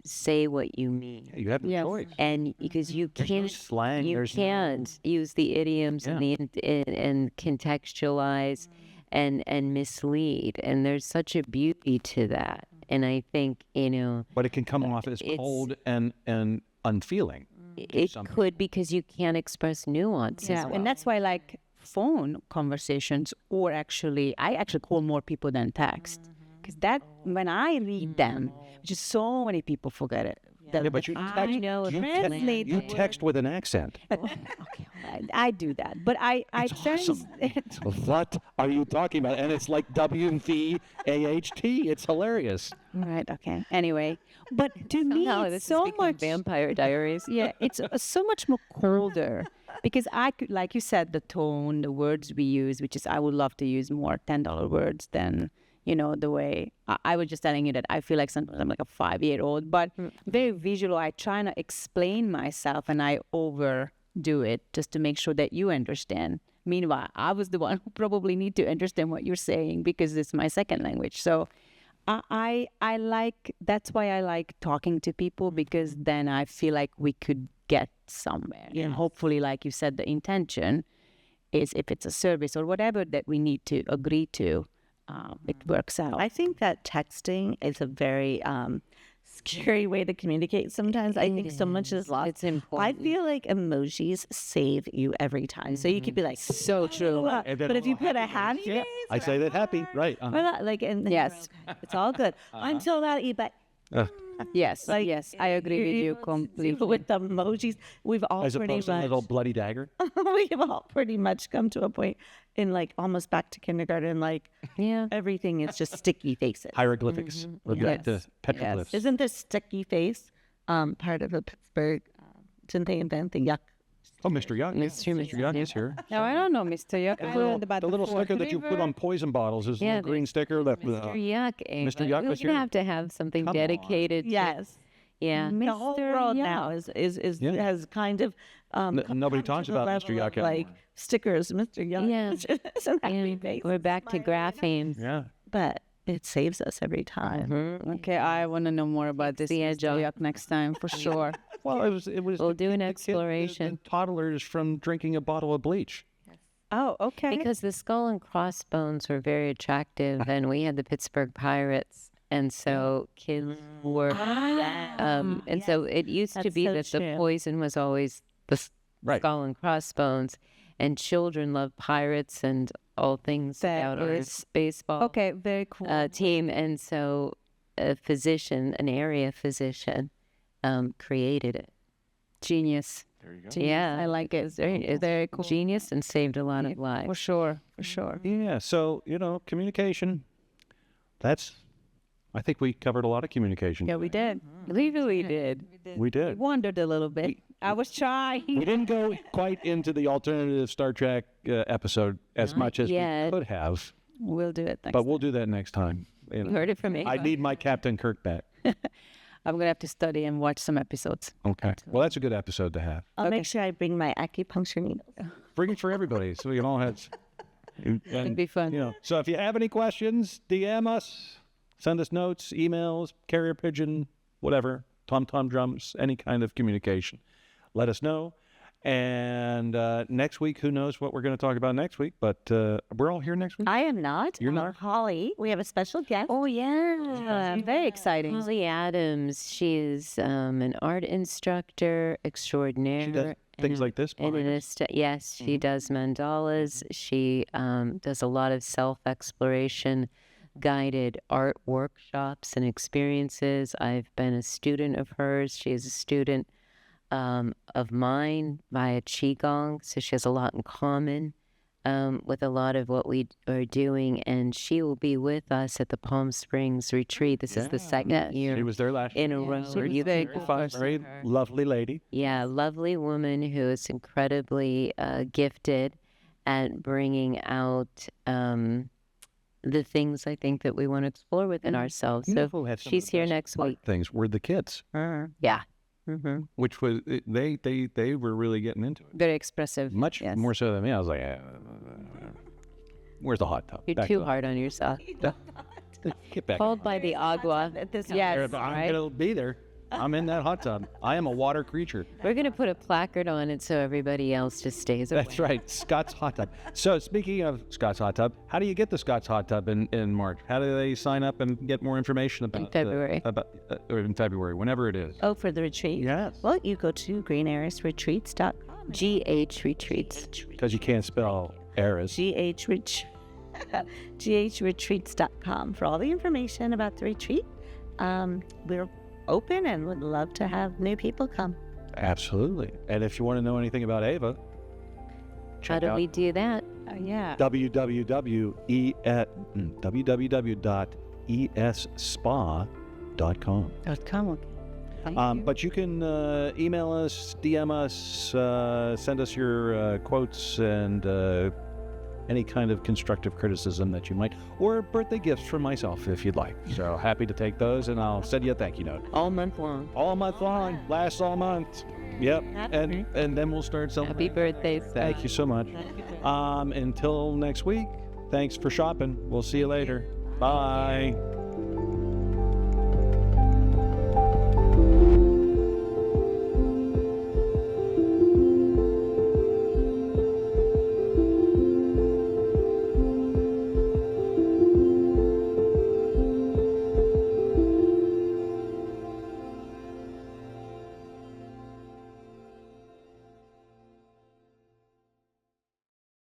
say what you mean. You have no Yes. choice. And because you There's no can't slang. you There's can't use the idioms and and contextualize and mislead, and there's such a beauty to that. And I think but it can come off as it's- cold and unfeeling. it some could, because you can't express nuance. Yeah, as well. and that's why like phone conversations, or I actually call more people than text, because that when I read them, which is so many people forget it. Yeah, but you I text, know you, it's translate you the text with an accent. Okay, I do that, but I Awesome. What are you talking about? And it's like WVAHT. It's hilarious. Right. Okay. Anyway, but to me, Somehow it's this so has become much. Vampire Diaries. Yeah, it's so much more colder because I could, like you said, the tone, the words we use, which is I would love to use more $10 words than the way I was just telling you that I feel like sometimes I'm like a 5-year-old, but very visual. I try to explain myself and I overdo it just to make sure that you understand. Meanwhile, I was the one who probably need to understand what you're saying because it's my second language. So I like, that's why I like talking to people, because then I feel like we could get somewhere. And hopefully, like you said, the intention is if it's a service or whatever that we need to agree to, it works out. I think that texting is a very scary way to communicate sometimes. I think so much is lost. It's important. I feel like emojis save you every time. So you could be like, So true. And then but a if you little put a happy Yeah, face I say that happy, right? or that, like, and Yes. it's all good until that, but Yes. like, yes. I agree with you completely. with the emojis, we've all As pretty opposed to a much little bloody dagger. we've all pretty much come to a point in like almost back to kindergarten, like Yeah. everything is just sticky faces. Hieroglyphics. We're back to Yes. petroglyphs. Isn't this sticky face part of the Pittsburgh? Didn't they invent the yuck? Oh, Mr. Yuck. Mr. Mr. Yuck is here. No, I don't know, Mr. Yuck. I learned about The little Fourth sticker that you put River. on poison bottles is Yeah, the green sticker. That Mr. Yuck. Mr. Yuck We're was gonna here. have to have something Come on. dedicated. Yes. Yeah. The whole Mr. world Yuck. now is Yeah. has kind of nobody come talks to the about Mr. level Yuck of, like anymore. stickers, Mr. Yuck. Yeah. Isn't that And face? we're back to graphene. Yeah. But it saves us every time. Okay, I want to know more about this the Mr. edge off. Yuck next time for sure. Well, it was. We'll do an the exploration. The toddlers from drinking a bottle of bleach. Oh, okay. Because the skull and crossbones were very attractive, and we had the Pittsburgh Pirates, and so kids were, and so it used to That's be so that the true. poison was always Right. Skull and Crossbones, and children love pirates and all things That out on a is- baseball Okay, very cool. team. And so a physician, an area physician, created it. Genius. There you go. Genius. Yeah, I like it. It's very, Very cool. genius and saved a lot of For lives. sure. For sure. Yeah. So, communication, I think we covered a lot of communication. Yeah, we did. We really did. We We did. wondered a little bit. I was We trying. didn't go quite into the alternative Star Trek episode as Not much as yet. we could have, We'll do it next but we'll do that next time. You heard it from me. I need my Captain Kirk back. I'm going to have to study and watch some episodes. Okay. Well, that's a good episode to have. I'll Okay. make sure I bring my acupuncture needles. Bring it for everybody so we can all have. It'd be fun. So if you have any questions, DM us, send us notes, emails, carrier pigeon, whatever, tom-tom drums, any kind of communication. Let us know. And next week, who knows what we're going to talk about next week, but we're all here next week. I am not. You're not? Holly. We have a special guest. Oh, yeah. Very exciting. Holly Adams. She is an art instructor extraordinaire. She does things like this. And behind an us. yes, she does mandalas. She does a lot of self-exploration, guided art workshops and experiences. I've been a student of hers. She is a student of mine via Qigong, so she has a lot in common with a lot of what we are doing. And she will be with us at the Palm Springs retreat. This is the second year She was there last year. in a row. she where was you very can cool. go Very see her. lovely lady. Yeah, lovely woman who is incredibly gifted at bringing out the things I think that we want to explore within ourselves. You know So who had some of she's the here best next art week. Things were the kids, Yeah. Mm-hmm. which was they were really getting into it. Very expressive. Much Yes. more so than me. I was like, where's the hot tub? You're Back too to the- hard on yourself. Get back. Called by the agua. Yes, I'm right? gonna be there. I'm in that hot tub. I am a water creature. We're going to put a placard on it so everybody else just stays away. That's right, Scott's hot tub. So speaking of Scott's hot tub, how do you get the Scott's hot tub in March? How do they sign up and get more information about February. Or in February, whenever it is? Oh, for the retreat? Yes. Well, you go to greenheiressretreats.com. GH Retreats. Because you can't spell Heiress. GHretreats.com for all the information about the retreat. We're open and would love to have new people come. Absolutely. And if you want to know anything about Ava, How check do out we do that? Yeah. www.esSpa.com. Come. But you can email us, DM us, send us your quotes and any kind of constructive criticism that you might, or birthday gifts from myself if you'd like. So happy to take those, and I'll send you a thank you note. All month long. All month long, lasts all month. Yep, and then we'll start celebrating. Happy birthday, Seth. Thank you so much. Until next week, thanks for shopping. We'll see you later. Bye.